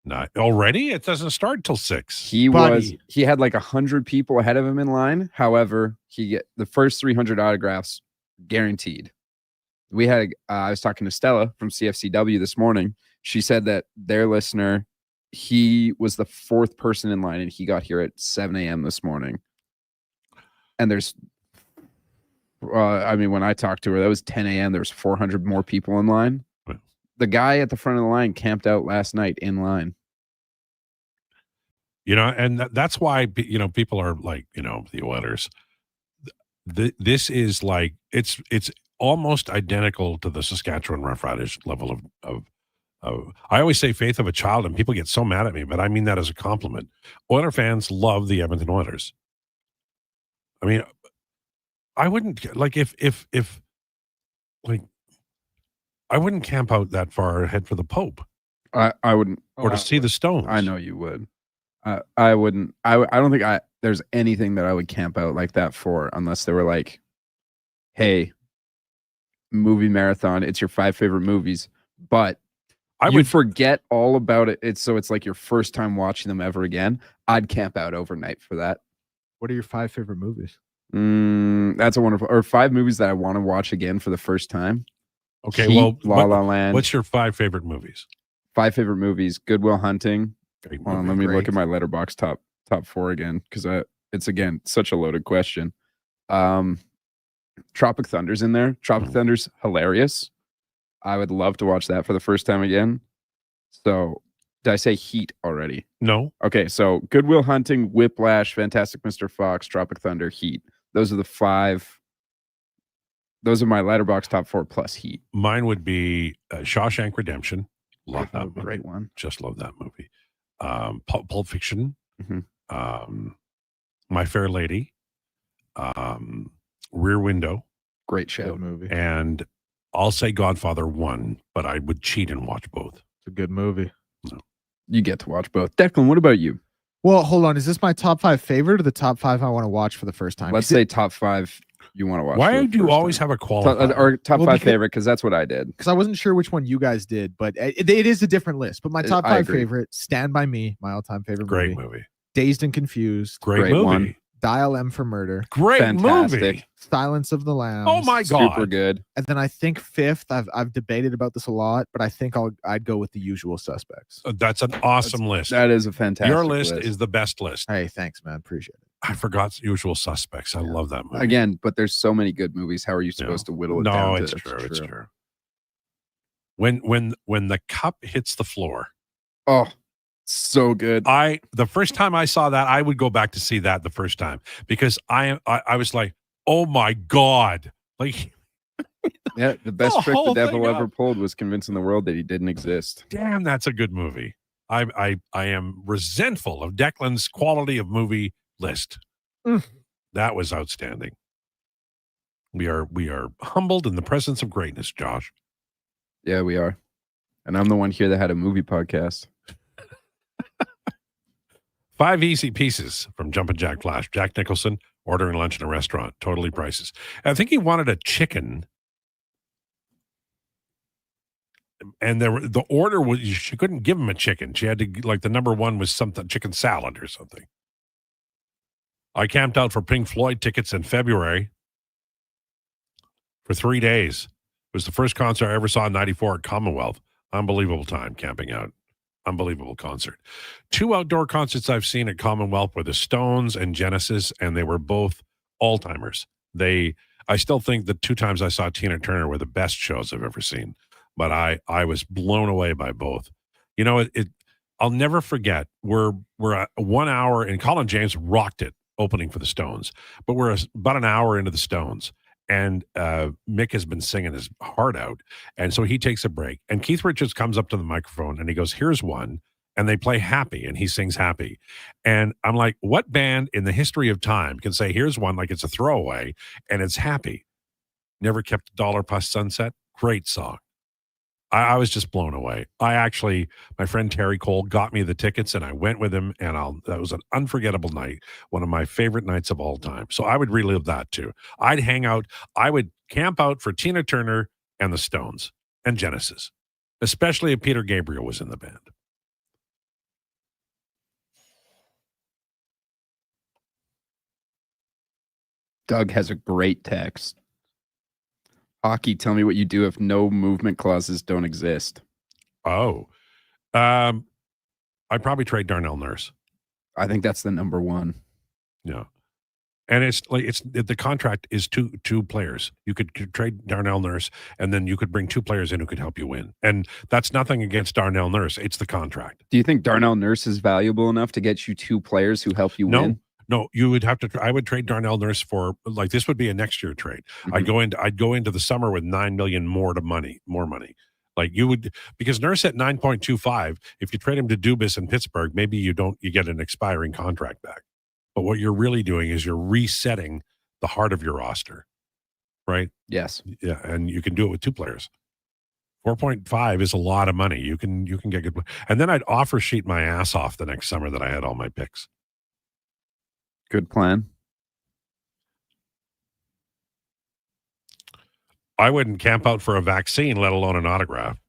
Not already. It doesn't start till 6. He had like 100 people ahead of him in line. However, he get the first 300 autographs guaranteed. We had I was talking to Stella from CFCW this morning. She said that their listener, he was the 4th person in line and he got here at 7 a.m. this morning. And there's when I talked to her, that was 10 a.m. There was 400 more people in line. The guy at the front of the line camped out last night in line. And that's why, people are like, the Oilers. This is like, it's almost identical to the Saskatchewan Roughriders level of I always say faith of a child, and people get so mad at me, but I mean that as a compliment. Oiler fans love the Edmonton Oilers. I mean, I wouldn't like if I wouldn't camp out that far ahead for the Pope. I wouldn't, or to see the Stones. I know you would. I wouldn't. I don't think there's anything that I would camp out like that for, unless they were like, "Hey, movie marathon. It's your 5 favorite movies," but I would forget all about it. It's like your first time watching them ever again. I'd camp out overnight for that. What are your 5 favorite movies? That's a wonderful. Or 5 movies that I want to watch again for the first time. Okay, Heat, La La Land. What's your 5 favorite movies? 5 favorite movies: Good Will Hunting. Great Hold on, let me look at my Letterboxd top 4 again, because it's again such a loaded question. Tropic Thunder's in there. Tropic Thunder's hilarious. I would love to watch that for the first time again. So, did I say Heat already? No. Okay, so Good Will Hunting, Whiplash, Fantastic Mr. Fox, Tropic Thunder, Heat. Those are the 5. Those are my Letterboxd top 4 plus Heat. Mine would be Shawshank Redemption. Love that movie. Great one. Just love that movie. Pulp Fiction. Mm-hmm. My Fair Lady. Rear Window. Great show. Good movie. And I'll say Godfather 1, but I would cheat and watch both. It's a good movie. No. You get to watch both. Declan, what about you? Well, hold on. Is this my top 5 favorite or the top 5 I want to watch for the first time? Let's say top 5 you want to watch. Why do you always have a qualifier? Or top 5 favorite, because that's what I did. Because I wasn't sure which one you guys did, but it is a different list. But my top 5 favorite, Stand By Me, my all-time favorite Great movie. Dazed and Confused. Great movie. One. Dial M for Murder. Great Fantastic movie. Silence of the Lambs. Oh my God. Super good. And then I think 5th, I've debated about this a lot, but I think I'd go with The Usual Suspects. That's an awesome list. That is a fantastic Your list is the best list. Hey, thanks, man. Appreciate it. I forgot Usual Suspects. I love that movie. Again, but there's so many good movies. How are you supposed to whittle it down? No, it's true. It's true. When the cup hits the floor. Oh, so good. The first time I saw that, I would go back to see that the first time, because I was like, oh my God. Like, yeah, the best trick the whole devil thing ever up. pulled was convincing the world that he didn't exist. Damn, that's a good movie. I am resentful of Declan's quality of movie list. That was outstanding. We are humbled in the presence of greatness, Josh. Yeah, we are. And I'm the one here that had a movie podcast. 5 easy pieces from Jumpin' Jack Flash. Jack Nicholson ordering lunch in a restaurant. Totally prices. I think he wanted a chicken. And the order was, she couldn't give him a chicken. She had to, like, the number 1 was something, chicken salad or something. I camped out for Pink Floyd tickets in February for 3 days. It was the first concert I ever saw in '94 at Commonwealth. Unbelievable time camping out. Unbelievable concert. 2 outdoor concerts I've seen at Commonwealth were the Stones and Genesis, and they were both all-timers. I still think the 2 times I saw Tina Turner were the best shows I've ever seen, but I was blown away by both. You know, I'll never forget. We're at 1 hour, and Colin James rocked it opening for the Stones, but we're about an hour into the Stones, and Mick has been singing his heart out, and so he takes a break, and Keith Richards comes up to the microphone and he goes, "Here's one," and they play Happy, and he sings Happy, and I'm like, what band in the history of time can say here's one like it's a throwaway and it's Happy? Never Kept a Dollar Past Sunset. Great song. I was just blown away. My friend Terry Cole got me the tickets, and I went with him, and that was an unforgettable night, one of my favorite nights of all time. So I would relive that too. I'd hang out. I would camp out for Tina Turner and the Stones and Genesis, especially if Peter Gabriel was in the band. Doug has a great text. Hockey, tell me what you do if no movement clauses don't exist. Oh, I'd probably trade Darnell Nurse. I think that's the number 1. Yeah. And it's the contract is two players. You could trade Darnell Nurse, and then you could bring 2 players in who could help you win. And that's nothing against Darnell Nurse. It's the contract. Do you think Darnell Nurse is valuable enough to get you 2 players who help you win? No, you would have to. I would trade Darnell Nurse for this would be a next year trade. Mm-hmm. I'd go into the summer with $9 million more money. Like you would, because Nurse at 9.25. If you trade him to Dubas in Pittsburgh, maybe you get an expiring contract back. But what you're really doing is you're resetting the heart of your roster, right? Yes. Yeah, and you can do it with 2 players. 4.5 is a lot of money. You can get good. And then I'd offer sheet my ass off the next summer that I had all my picks. Good plan. I wouldn't camp out for a vaccine, let alone an autograph.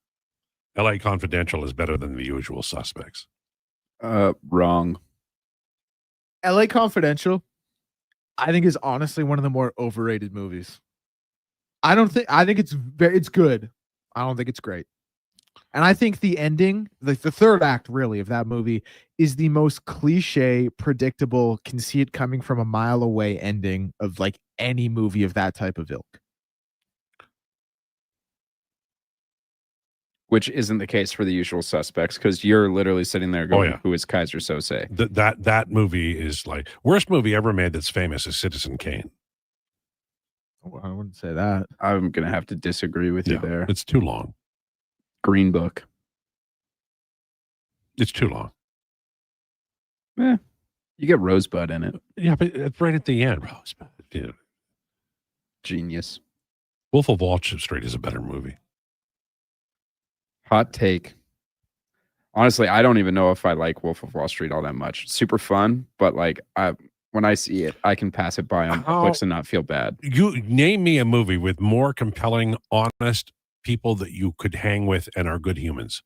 LA Confidential is better than The Usual Suspects. Wrong. LA Confidential, I think, is honestly one of the more overrated movies. I think it's good. I don't think it's great. And I think the ending, like the third act really of that movie, is the most cliche, predictable, can see it coming from a mile away ending of like any movie of that type of ilk. Which isn't the case for The Usual Suspects, because you're literally sitting there going, who is Kaiser Sose? That movie is like, worst movie ever made that's famous is Citizen Kane. Oh, I wouldn't say that. I'm going to have to disagree with you there. It's too long. Green Book. It's too long. You get Rosebud in it. Yeah, but it's right at the end. Rosebud. Yeah. Genius. Wolf of Wall Street is a better movie. Hot take. Honestly, I don't even know if I like Wolf of Wall Street all that much. Super fun, but like when I see it, I can pass it by on Netflix and not feel bad. You name me a movie with more compelling, honest people that you could hang with and are good humans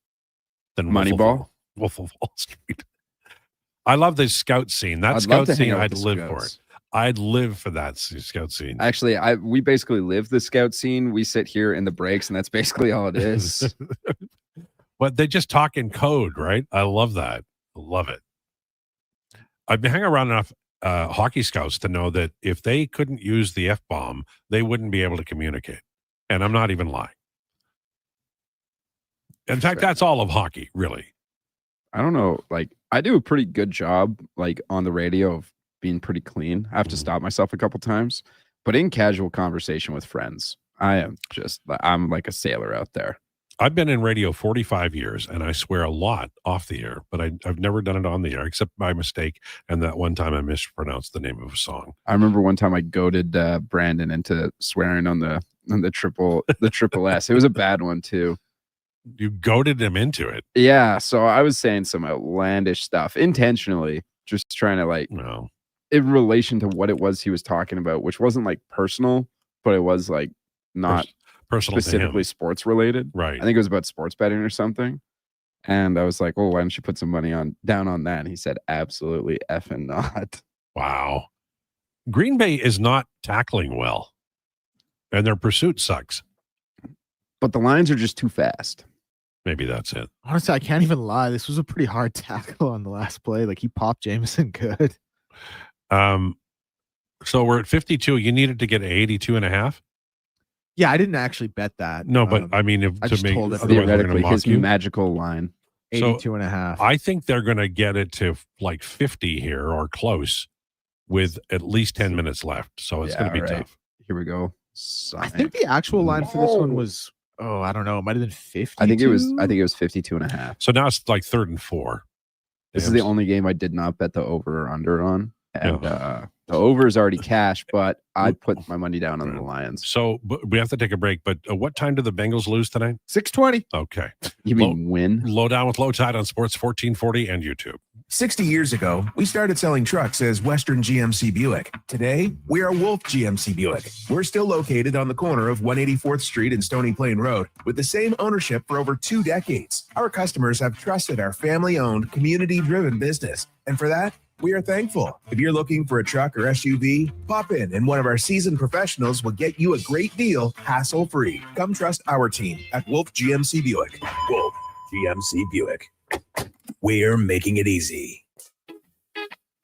than Moneyball. Wolf of Wall Street. I love the scout scene. That scout scene, I'd live for it. I'd live for that scout scene. Actually, we basically live the scout scene. We sit here in the breaks, and that's basically all it is. But they just talk in code, right? I love that. I love it. I've been hanging around enough hockey scouts to know that if they couldn't use the F-bomb, they wouldn't be able to communicate. And I'm not even lying. In fact, that's all of hockey, really. I don't know. Like, I do a pretty good job, like, on the radio of being pretty clean. I have to stop myself a couple times. But in casual conversation with friends, I'm like a sailor out there. I've been in radio 45 years, and I swear a lot off the air, but I've never done it on the air, except by mistake, and that one time I mispronounced the name of a song. I remember one time I goaded Brandon into swearing on the triple S. It was a bad one, too. You goaded him into it? Yeah, so I was saying some outlandish stuff, intentionally, just trying to, like, in relation to what it was he was talking about, which wasn't, like, personal, but it was, like, not personal, specifically sports related. Right. I think it was about sports betting or something. And I was like, "Oh, why don't you put some money down on that?" And he said, "Absolutely effing not." Wow. Green Bay is not tackling well, and their pursuit sucks. But the Lions are just too fast. Maybe that's it. Honestly, I can't even lie. This was a pretty hard tackle on the last play. Like, he popped Jameson good. So we're at 52. You needed to get 82.5. Yeah, I didn't actually bet that. No, but I mean, I just told it theoretically his magical line. 82.5. I think they're going to get it to like 50 here or close with at least 10 minutes left. So it's going to be tough. Here we go. I think the actual line for this one was, I don't know. It might have been 50. I think it was 52.5. So now it's like 3rd and 4. This is the only game I did not bet the over or under on. And the over is already cash, but I put my money down on the Lions. So we have to take a break. But what time do the Bengals lose tonight? 6:20. Okay. You mean win? Lowdown with Lowetide on Sports 1440 and YouTube. 60 years ago, we started selling trucks as Western GMC Buick. Today, we are Wolf GMC Buick. We're still located on the corner of 184th Street and Stony Plain Road with the same ownership for over 2 decades. Our customers have trusted our family-owned, community-driven business. And for that, we are thankful. If you're looking for a truck or SUV, pop in and one of our seasoned professionals will get you a great deal, hassle-free. Come trust our team at Wolf GMC Buick. Wolf GMC Buick. We're making it easy.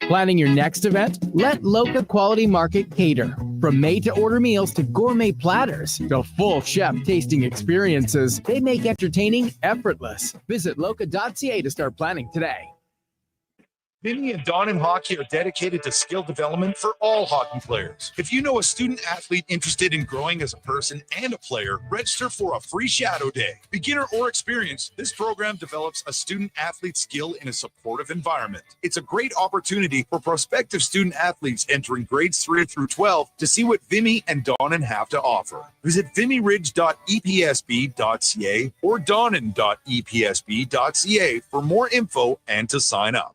Planning your next event? Let Loca Quality Market cater. From made-to-order meals to gourmet platters to full chef tasting experiences, they make entertaining effortless. Visit loca.ca to start planning today. Vinny and Don in Hockey are dedicated to skill development for all hockey players. If you know a student athlete interested in growing as a person and a player, register for a free shadow day. Beginner or experienced, this program develops a student athlete skill in a supportive environment. It's a great opportunity for prospective student athletes entering grades 3 through 12 to see what Vimy and Donnan have to offer. Visit vimyridge.epsb.ca or donnan.epsb.ca for more info and to sign up.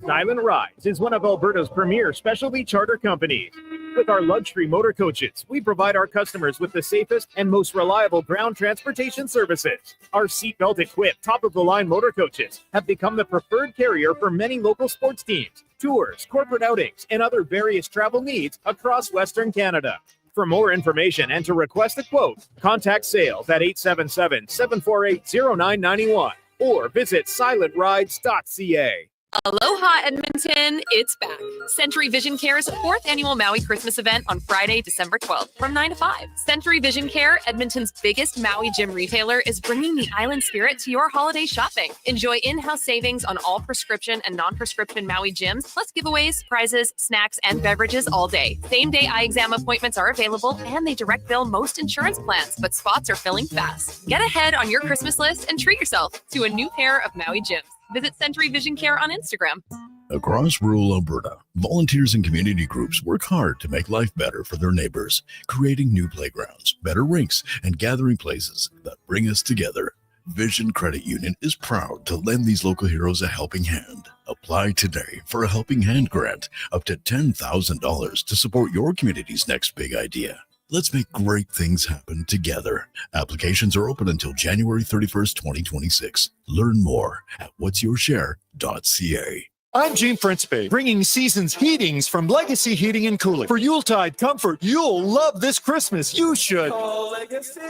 Silent Rides is one of Alberta's premier specialty charter companies. With our luxury motor coaches, we provide our customers with the safest and most reliable ground transportation services. Our seatbelt equipped, top-of-the-line motor coaches have become the preferred carrier for many local sports teams, tours, corporate outings, and other various travel needs across Western Canada. For more information and to request a quote, contact sales at 877-748-0991 or visit silentrides.ca. Aloha Edmonton, it's back. Century Vision Care's 4th annual Maui Christmas event on Friday, December 12th from 9 to 5. Century Vision Care, Edmonton's biggest Maui gym retailer, is bringing the island spirit to your holiday shopping. Enjoy in-house savings on all prescription and non-prescription Maui gyms, plus giveaways, prizes, snacks, and beverages all day. Same-day eye exam appointments are available, and they direct bill most insurance plans, but spots are filling fast. Get ahead on your Christmas list and treat yourself to a new pair of Maui gyms. Visit Century Vision Care on Instagram. Across rural Alberta, volunteers and community groups work hard to make life better for their neighbors, creating new playgrounds, better rinks, and gathering places that bring us together. Vision Credit Union is proud to lend these local heroes a helping hand. Apply today for a Helping Hand grant up to $10,000 to support your community's next big idea. Let's make great things happen together. Applications are open until January 31st, 2026. Learn more at whatsyourshare.ca. I'm Gene Principe, bringing season's heatings from Legacy Heating and Cooling. For Yuletide comfort, you'll love this Christmas. You should. Call Legacy.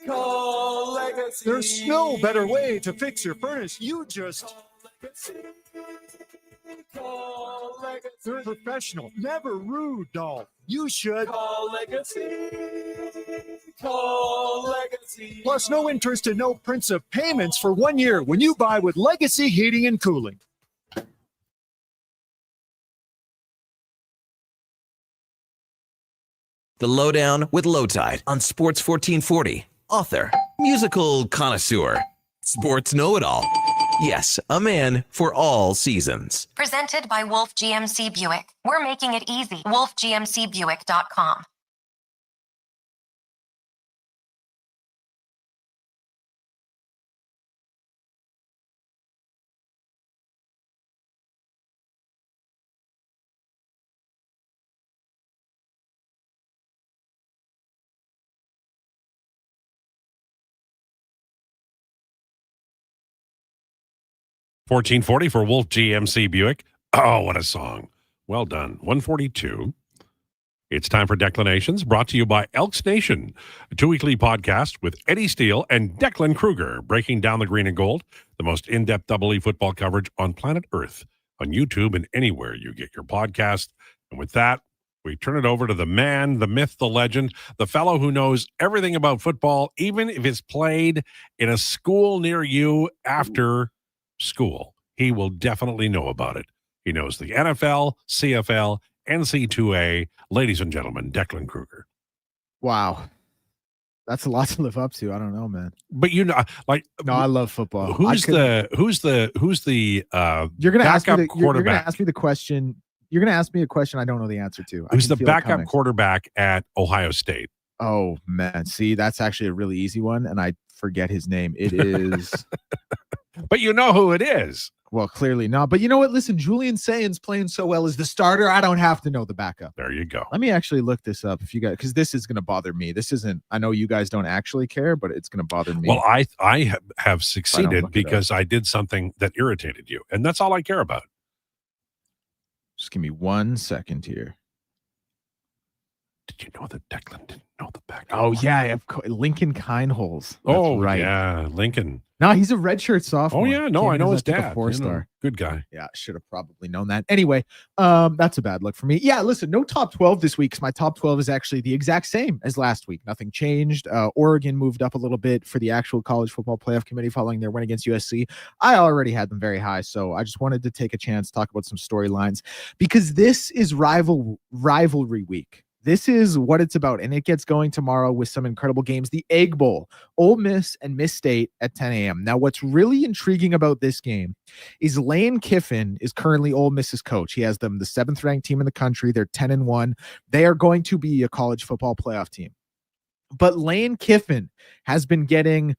Call Legacy. There's no better way to fix your furnace. You just... Call Legacy. They're professional, never rude, doll. You should call Legacy. Call Legacy. Plus, no interest and no Principe payments for 1 year when you buy with Legacy Heating and Cooling. The Lowdown with Lowetide on Sports 1440. Author, musical connoisseur, sports know-it-all. Yes, a man for all seasons. Presented by Wolf GMC Buick. We're making it easy. WolfGMCBuick.com. $14.40 for Wolf GMC Buick. Oh, what a song. Well done. 142. It's time for Declinations, brought to you by Elks Nation, a 2-weekly podcast with Eddie Steele and Declan Krueger, breaking down the green and gold, the most in-depth Double E football coverage on planet Earth, on YouTube and anywhere you get your podcast. And with that, we turn it over to the man, the myth, the legend, the fellow who knows everything about football, even if it's played in a school near you after school. He will definitely know about it. He knows the NFL, CFL, NC2A. Ladies and gentlemen, Declan Krueger. Wow. That's a lot to live up to. I don't know, man. But you know, like, no, I love football. Who's the you're gonna ask me quarterback? you're gonna ask me the question. You're gonna ask me a question I don't know the answer to. Who's the backup quarterback at Ohio State? Oh man, see, that's actually a really easy one, and I forget his name. It is, but you know who it is. Well, clearly not. But you know what? Listen, Julian Sayan's playing so well as the starter. I don't have to know the backup. There you go. Let me actually look this up if you guys, because this is going to bother me. This isn't. I know you guys don't actually care, but it's going to bother me. Well, I have succeeded because I did something that irritated you, and that's all I care about. Just give me 1 second here. Did you know that Declan didn't know the backup? Oh yeah, Lincoln Kindholes. Oh right. Yeah, Lincoln. No, he's a redshirt sophomore. Oh yeah, no, I know his dad. 4-star. Good guy. Yeah, should have probably known that. Anyway, that's a bad look for me. Yeah, listen, no top 12 this week because my top 12 is actually the exact same as last week. Nothing changed. Oregon moved up a little bit for the actual college football playoff committee following their win against USC. I already had them very high, so I just wanted to take a chance to talk about some storylines because this is rivalry week. This is what it's about, and it gets going tomorrow with some incredible games. The Egg Bowl, Ole Miss and Miss State at 10 a.m. Now, what's really intriguing about this game is Lane Kiffin is currently Ole Miss's coach. He has them the 7th-ranked team in the country. They're 10-1. They are going to be a college football playoff team. But Lane Kiffin has been getting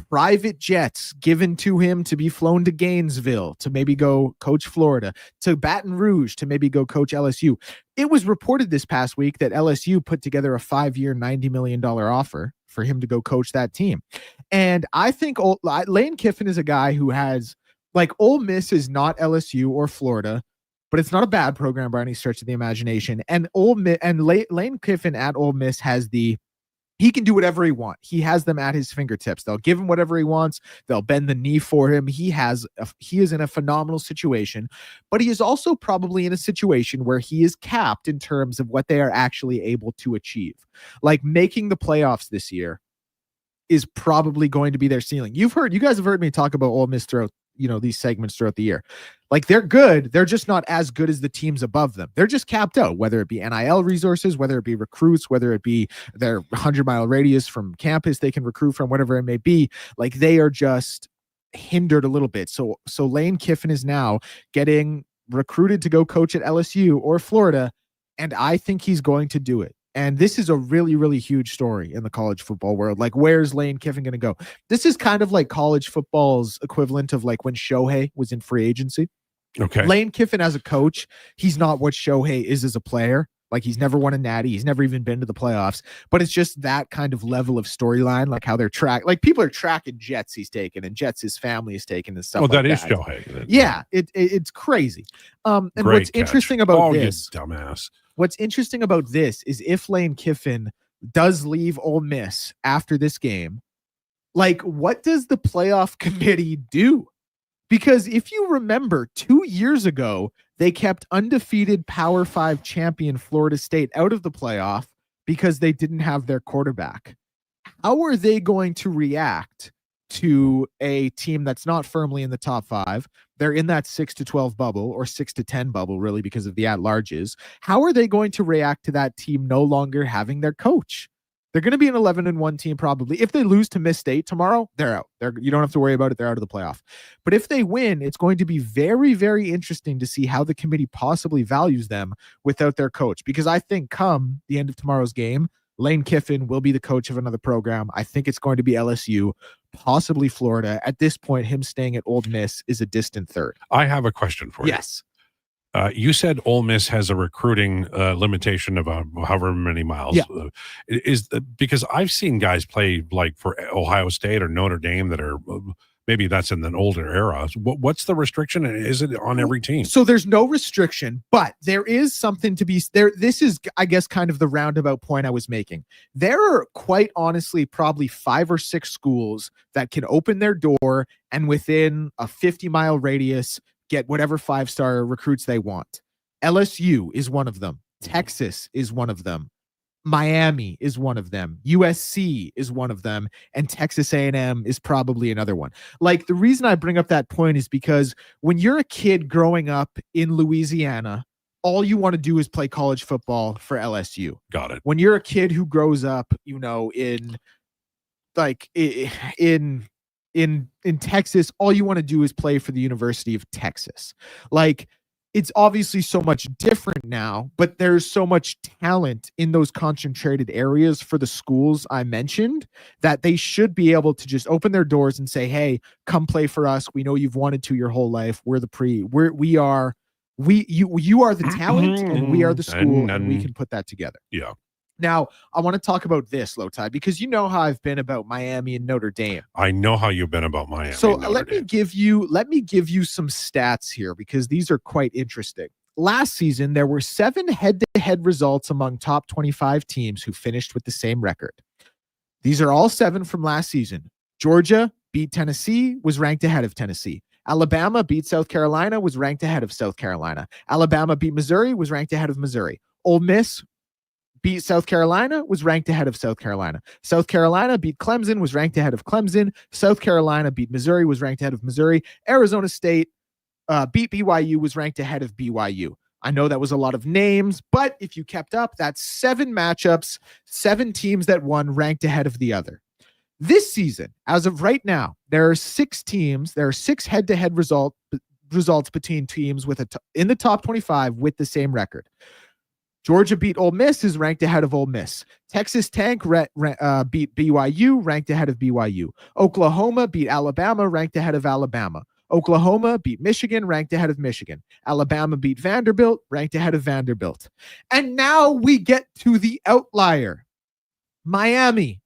private jets given to him to be flown to Gainesville to maybe go coach Florida, to Baton Rouge to maybe go coach LSU. It was reported this past week that LSU put together a 5-year, $90 million offer for him to go coach that team. And I think Lane Kiffin is a guy who has, like, Ole Miss is not LSU or Florida, but it's not a bad program by any stretch of the imagination. And Lane Kiffin at Ole Miss has he can do whatever he wants. He has them at his fingertips. They'll give him whatever he wants. They'll bend the knee for him. He is in a phenomenal situation, but he is also probably in a situation where he is capped in terms of what they are actually able to achieve. Like making the playoffs this year is probably going to be their ceiling. You guys have heard me talk about Ole Miss throughout, these segments throughout the year. Like they're good. They're just not as good as the teams above them. They're just capped out, whether it be NIL resources, whether it be recruits, whether it be their 100-mile radius from campus they can recruit from, whatever it may be. Like they are just hindered a little bit. So Lane Kiffin is now getting recruited to go coach at LSU or Florida, and I think he's going to do it. And this is a really, really huge story in the college football world. Like, where's Lane Kiffin going to go? This is kind of like college football's equivalent of like when Shohei was in free agency. Okay. Lane Kiffin as a coach, he's not what Shohei is as a player. Like he's never won a natty. He's never even been to the playoffs, but it's just that kind of level of storyline, like how they're like people are tracking jets he's taken and jets his family is taken and stuff. That is Shohei. Yeah. It's crazy. And Great what's interesting about this, you dumbass. What's interesting about this is if Lane Kiffin does leave Ole Miss after this game, like what does the playoff committee do? Because if you remember 2 years ago, they kept undefeated Power 5 champion Florida State out of the playoff because they didn't have their quarterback. How are they going to react to a team that's not firmly in the top 5? They're in that 6-12 bubble or 6-10 bubble, really, because of the at-larges. How are they going to react to that team no longer having their coach? They're going to be an 11-1 team probably. If they lose to Miss State tomorrow, they're out. You don't have to worry about it. They're out of the playoff. But if they win, it's going to be very, very interesting to see how the committee possibly values them without their coach. Because I think come the end of tomorrow's game, Lane Kiffin will be the coach of another program. I think it's going to be LSU, possibly Florida. At this point, him staying at Ole Miss is a distant third. I have a question for you. Yes. You said Ole Miss has a recruiting limitation of however many miles. Yeah. Because I've seen guys play like for Ohio State or Notre Dame that are maybe that's in an older era. What's the restriction? Is it on every team? So there's no restriction, but there is something to be there. This is, I guess, kind of the roundabout point I was making. There are quite honestly probably 5 or 6 schools that can open their door and within a 50-mile radius get whatever 5-star recruits they want. LSU is one of them. Texas is one of them. Miami is one of them. USC is one of them. And Texas A&M is probably another one. Like the reason I bring up that point is because when you're a kid growing up in Louisiana, all you want to do is play college football for LSU. Got it. When you're a kid who grows up, in Texas, all you want to do is play for the University of Texas. Like, it's obviously so much different now, but there's so much talent in those concentrated areas for the schools I mentioned that they should be able to just open their doors and say, hey, come play for us. We know you've wanted to your whole life. You are the talent and we are the school and we can put that together. Yeah. Now, I want to talk about this, Lowetide, because you know how I've been about Miami and Notre Dame. I know how you've been about Miami. So let me give you some stats here because these are quite interesting. Last season, there were 7 head-to-head results among top 25 teams who finished with the same record. These are all 7 from last season. Georgia beat Tennessee, was ranked ahead of Tennessee. Alabama beat South Carolina, was ranked ahead of South Carolina. Alabama beat Missouri, was ranked ahead of Missouri. Ole Miss beat South Carolina, was ranked ahead of South Carolina. South Carolina beat Clemson, was ranked ahead of Clemson. South Carolina beat Missouri, was ranked ahead of Missouri. Arizona State beat BYU, was ranked ahead of BYU. I know that was a lot of names, but if you kept up, that's 7 matchups, 7 teams that won ranked ahead of the other. This season, as of right now, there are 6 teams. There are 6 head-to-head results between teams with in the top 25 with the same record. Georgia beat Ole Miss, is ranked ahead of Ole Miss. Texas Tech beat BYU, ranked ahead of BYU. Oklahoma beat Alabama, ranked ahead of Alabama. Oklahoma beat Michigan, ranked ahead of Michigan. Alabama beat Vanderbilt, ranked ahead of Vanderbilt. And now we get to the outlier. Miami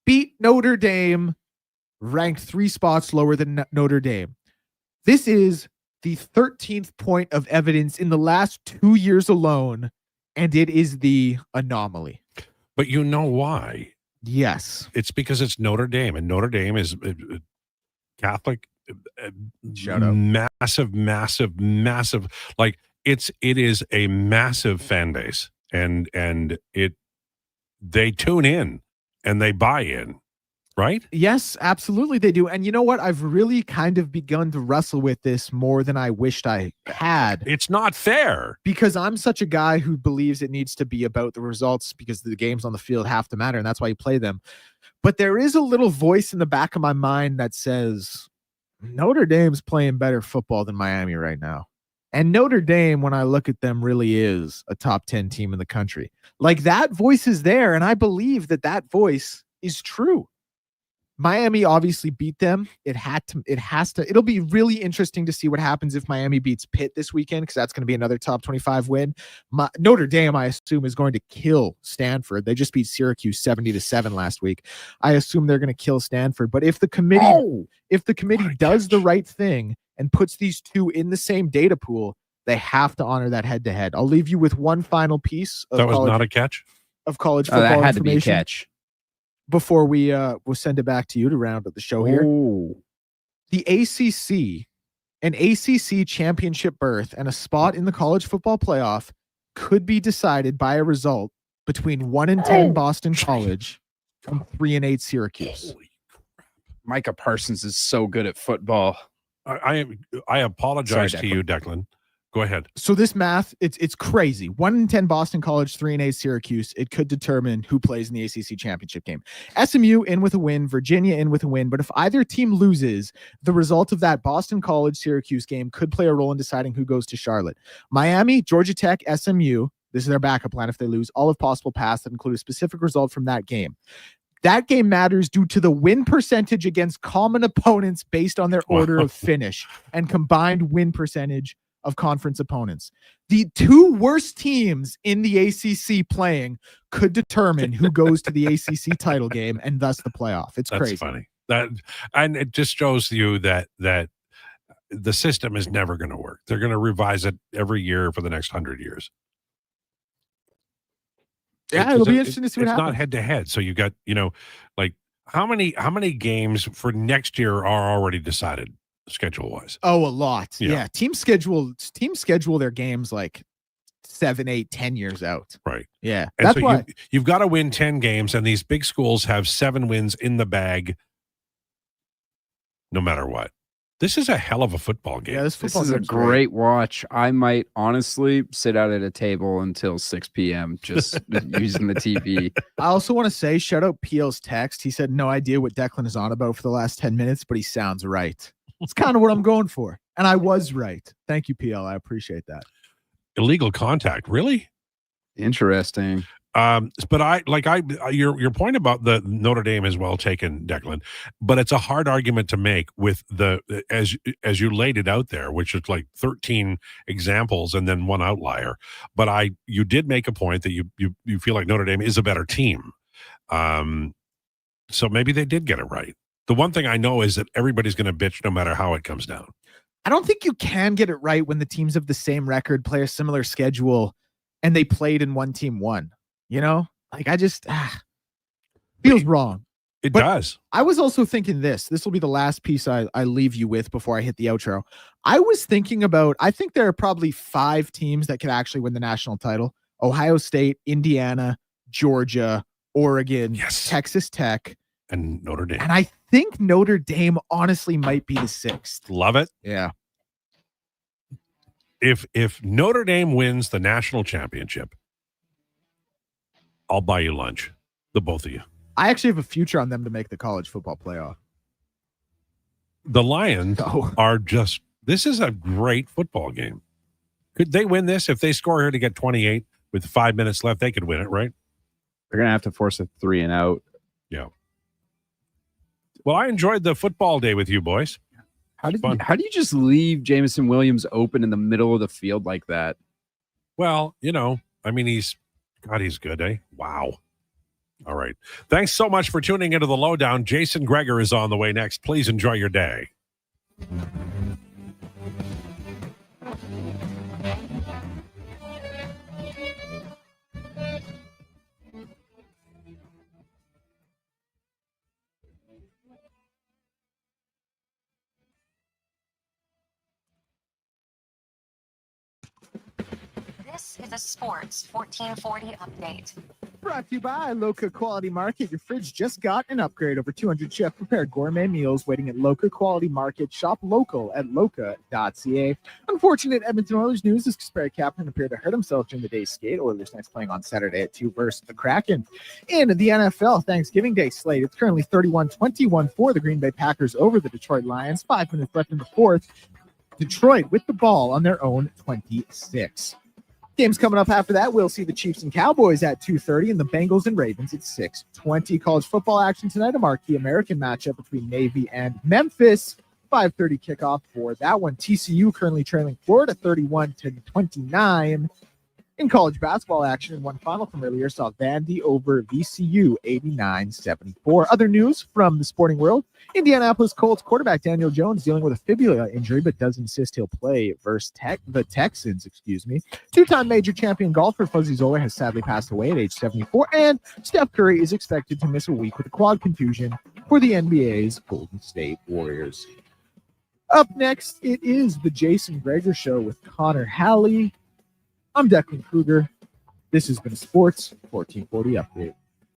beat Notre Dame, ranked 3 spots lower than Notre Dame. This is the 13th point of evidence in the last 2 years alone, and it is the anomaly. But you know why? Yes. It's because it's Notre Dame, and Notre Dame is Catholic. Shout out. Massive. Like it is a massive fan base, and they tune in and they buy in, right? Yes, absolutely they do. And you know what? I've really kind of begun to wrestle with this more than I wished I had. It's not fair. Because I'm such a guy who believes it needs to be about the results because the games on the field have to matter, and that's why you play them. But there is a little voice in the back of my mind that says Notre Dame's playing better football than Miami right now. And Notre Dame, when I look at them, really is a top 10 team in the country. Like, that voice is there, and I believe that voice is true. Miami obviously beat them. It'll be really interesting to see what happens if Miami beats Pitt this weekend, because that's going to be another top 25 win. Notre Dame, I assume, is going to kill Stanford. They just beat Syracuse 70-7 last week. I assume they're going to kill Stanford. But if the committee does the right thing and puts these two in the same data pool, they have to honor that head-to-head. I'll leave you with one final piece of that was not a catch of college football that had information. To be a catch. Before we'll send it back to you to round up the show here. Ooh. The ACC, an ACC championship berth and a spot in the college football playoff could be decided by a result between 1-10 Boston College and 3-8 Syracuse. Micah Parsons is so good at football. I apologize to you, Declan. Go ahead. So this math, it's crazy. 1-10 Boston College, 3-8 Syracuse. It could determine who plays in the ACC championship game. SMU in with a win, Virginia in with a win. But if either team loses, the result of that Boston College Syracuse game could play a role in deciding who goes to Charlotte. Miami, Georgia Tech, SMU. This is their backup plan if they lose. All of possible paths that include a specific result from that game. That game matters due to the win percentage against common opponents based on their order of finish and combined win percentage of conference opponents. The 2 worst teams in the ACC playing could determine who goes to the ACC title game and thus the playoff. It's crazy. That's funny. And it just shows you that the system is never going to work. They're going to revise it every year for the next 100 years. Yeah, it'll be interesting to see what happens. It's not head to head. So you got, like how many games for next year are already decided schedule wise? Oh, a lot. Yeah. Team schedule their games like 7, 8, 10 years out. Right. Yeah. And that's so why you've got to win 10 games, and these big schools have 7 wins in the bag no matter what. This is a hell of a football game. Yeah, this is a great watch. I might honestly sit out at a table until 6 p.m. just using the TV. I also want to say, shout out PL's text. He said, no idea what Declan is on about for the last 10 minutes, but he sounds right. It's kind of what I'm going for. And I was right. Thank you, PL. I appreciate that. Illegal contact. Really? Interesting. But your point about the Notre Dame is well taken, Declan, but it's a hard argument to make with as you laid it out there, which is like 13 examples and then one outlier. But you did make a point that you feel like Notre Dame is a better team. So maybe they did get it right. The one thing I know is that everybody's going to bitch no matter how it comes down. I don't think you can get it right when the teams of the same record play a similar schedule and they played and one team won. Like, I just feels wrong. It does. I was also thinking this will be the last piece I leave you with before I hit the outro. I was thinking about, I think there are probably 5 teams that could actually win the national title. Ohio State, Indiana, Georgia, Oregon, Texas Tech, and Notre Dame. And I think Notre Dame honestly might be the 6th. Love it. Yeah. If Notre Dame wins the national championship, I'll buy you lunch. The both of you. I actually have a future on them to make the college football playoff. The Lions are just, this is a great football game. Could they win this? If they score here to get 28 with 5 minutes left, they could win it, right? They're going to have to force a 3 and out. Yeah. Well, I enjoyed the football day with you boys. How do you just leave Jameson Williams open in the middle of the field like that? Well, I mean, he's good, eh? Wow. All right. Thanks so much for tuning into the Lowdown. Jason Krueger is on the way next. Please enjoy your day. This is a Sports 1440 update. Brought to you by Loca Quality Market. Your fridge just got an upgrade. Over 200 chef-prepared gourmet meals waiting at Loca Quality Market. Shop local at loca.ca. Unfortunate Edmonton Oilers news as Kasperi Kapanen appeared to hurt himself during the day's skate. Oilers next playing on Saturday at 2 versus the Kraken. In the NFL Thanksgiving Day slate, it's currently 31-21 for the Green Bay Packers over the Detroit Lions. 5 minutes left in the fourth. Detroit with the ball on their own 26. Games coming up after that, we'll see the Chiefs and Cowboys at 2:30 and the Bengals and Ravens at 6:20. College football action tonight, a marquee American matchup between Navy and Memphis. 5:30 kickoff for that one. TCU currently trailing Florida 31-29. In college basketball action, one final from earlier saw Vandy over VCU 89-74. Other news from the sporting world, Indianapolis Colts quarterback Daniel Jones dealing with a fibula injury, but does insist he'll play versus the Texans. Two-time major champion golfer Fuzzy Zoller has sadly passed away at age 74, and Steph Curry is expected to miss a week with a quad contusion for the NBA's Golden State Warriors. Up next, it is the Jason Krueger Show with Connor Halley. I'm Declan Krueger. This has been a Sports 1440 Update.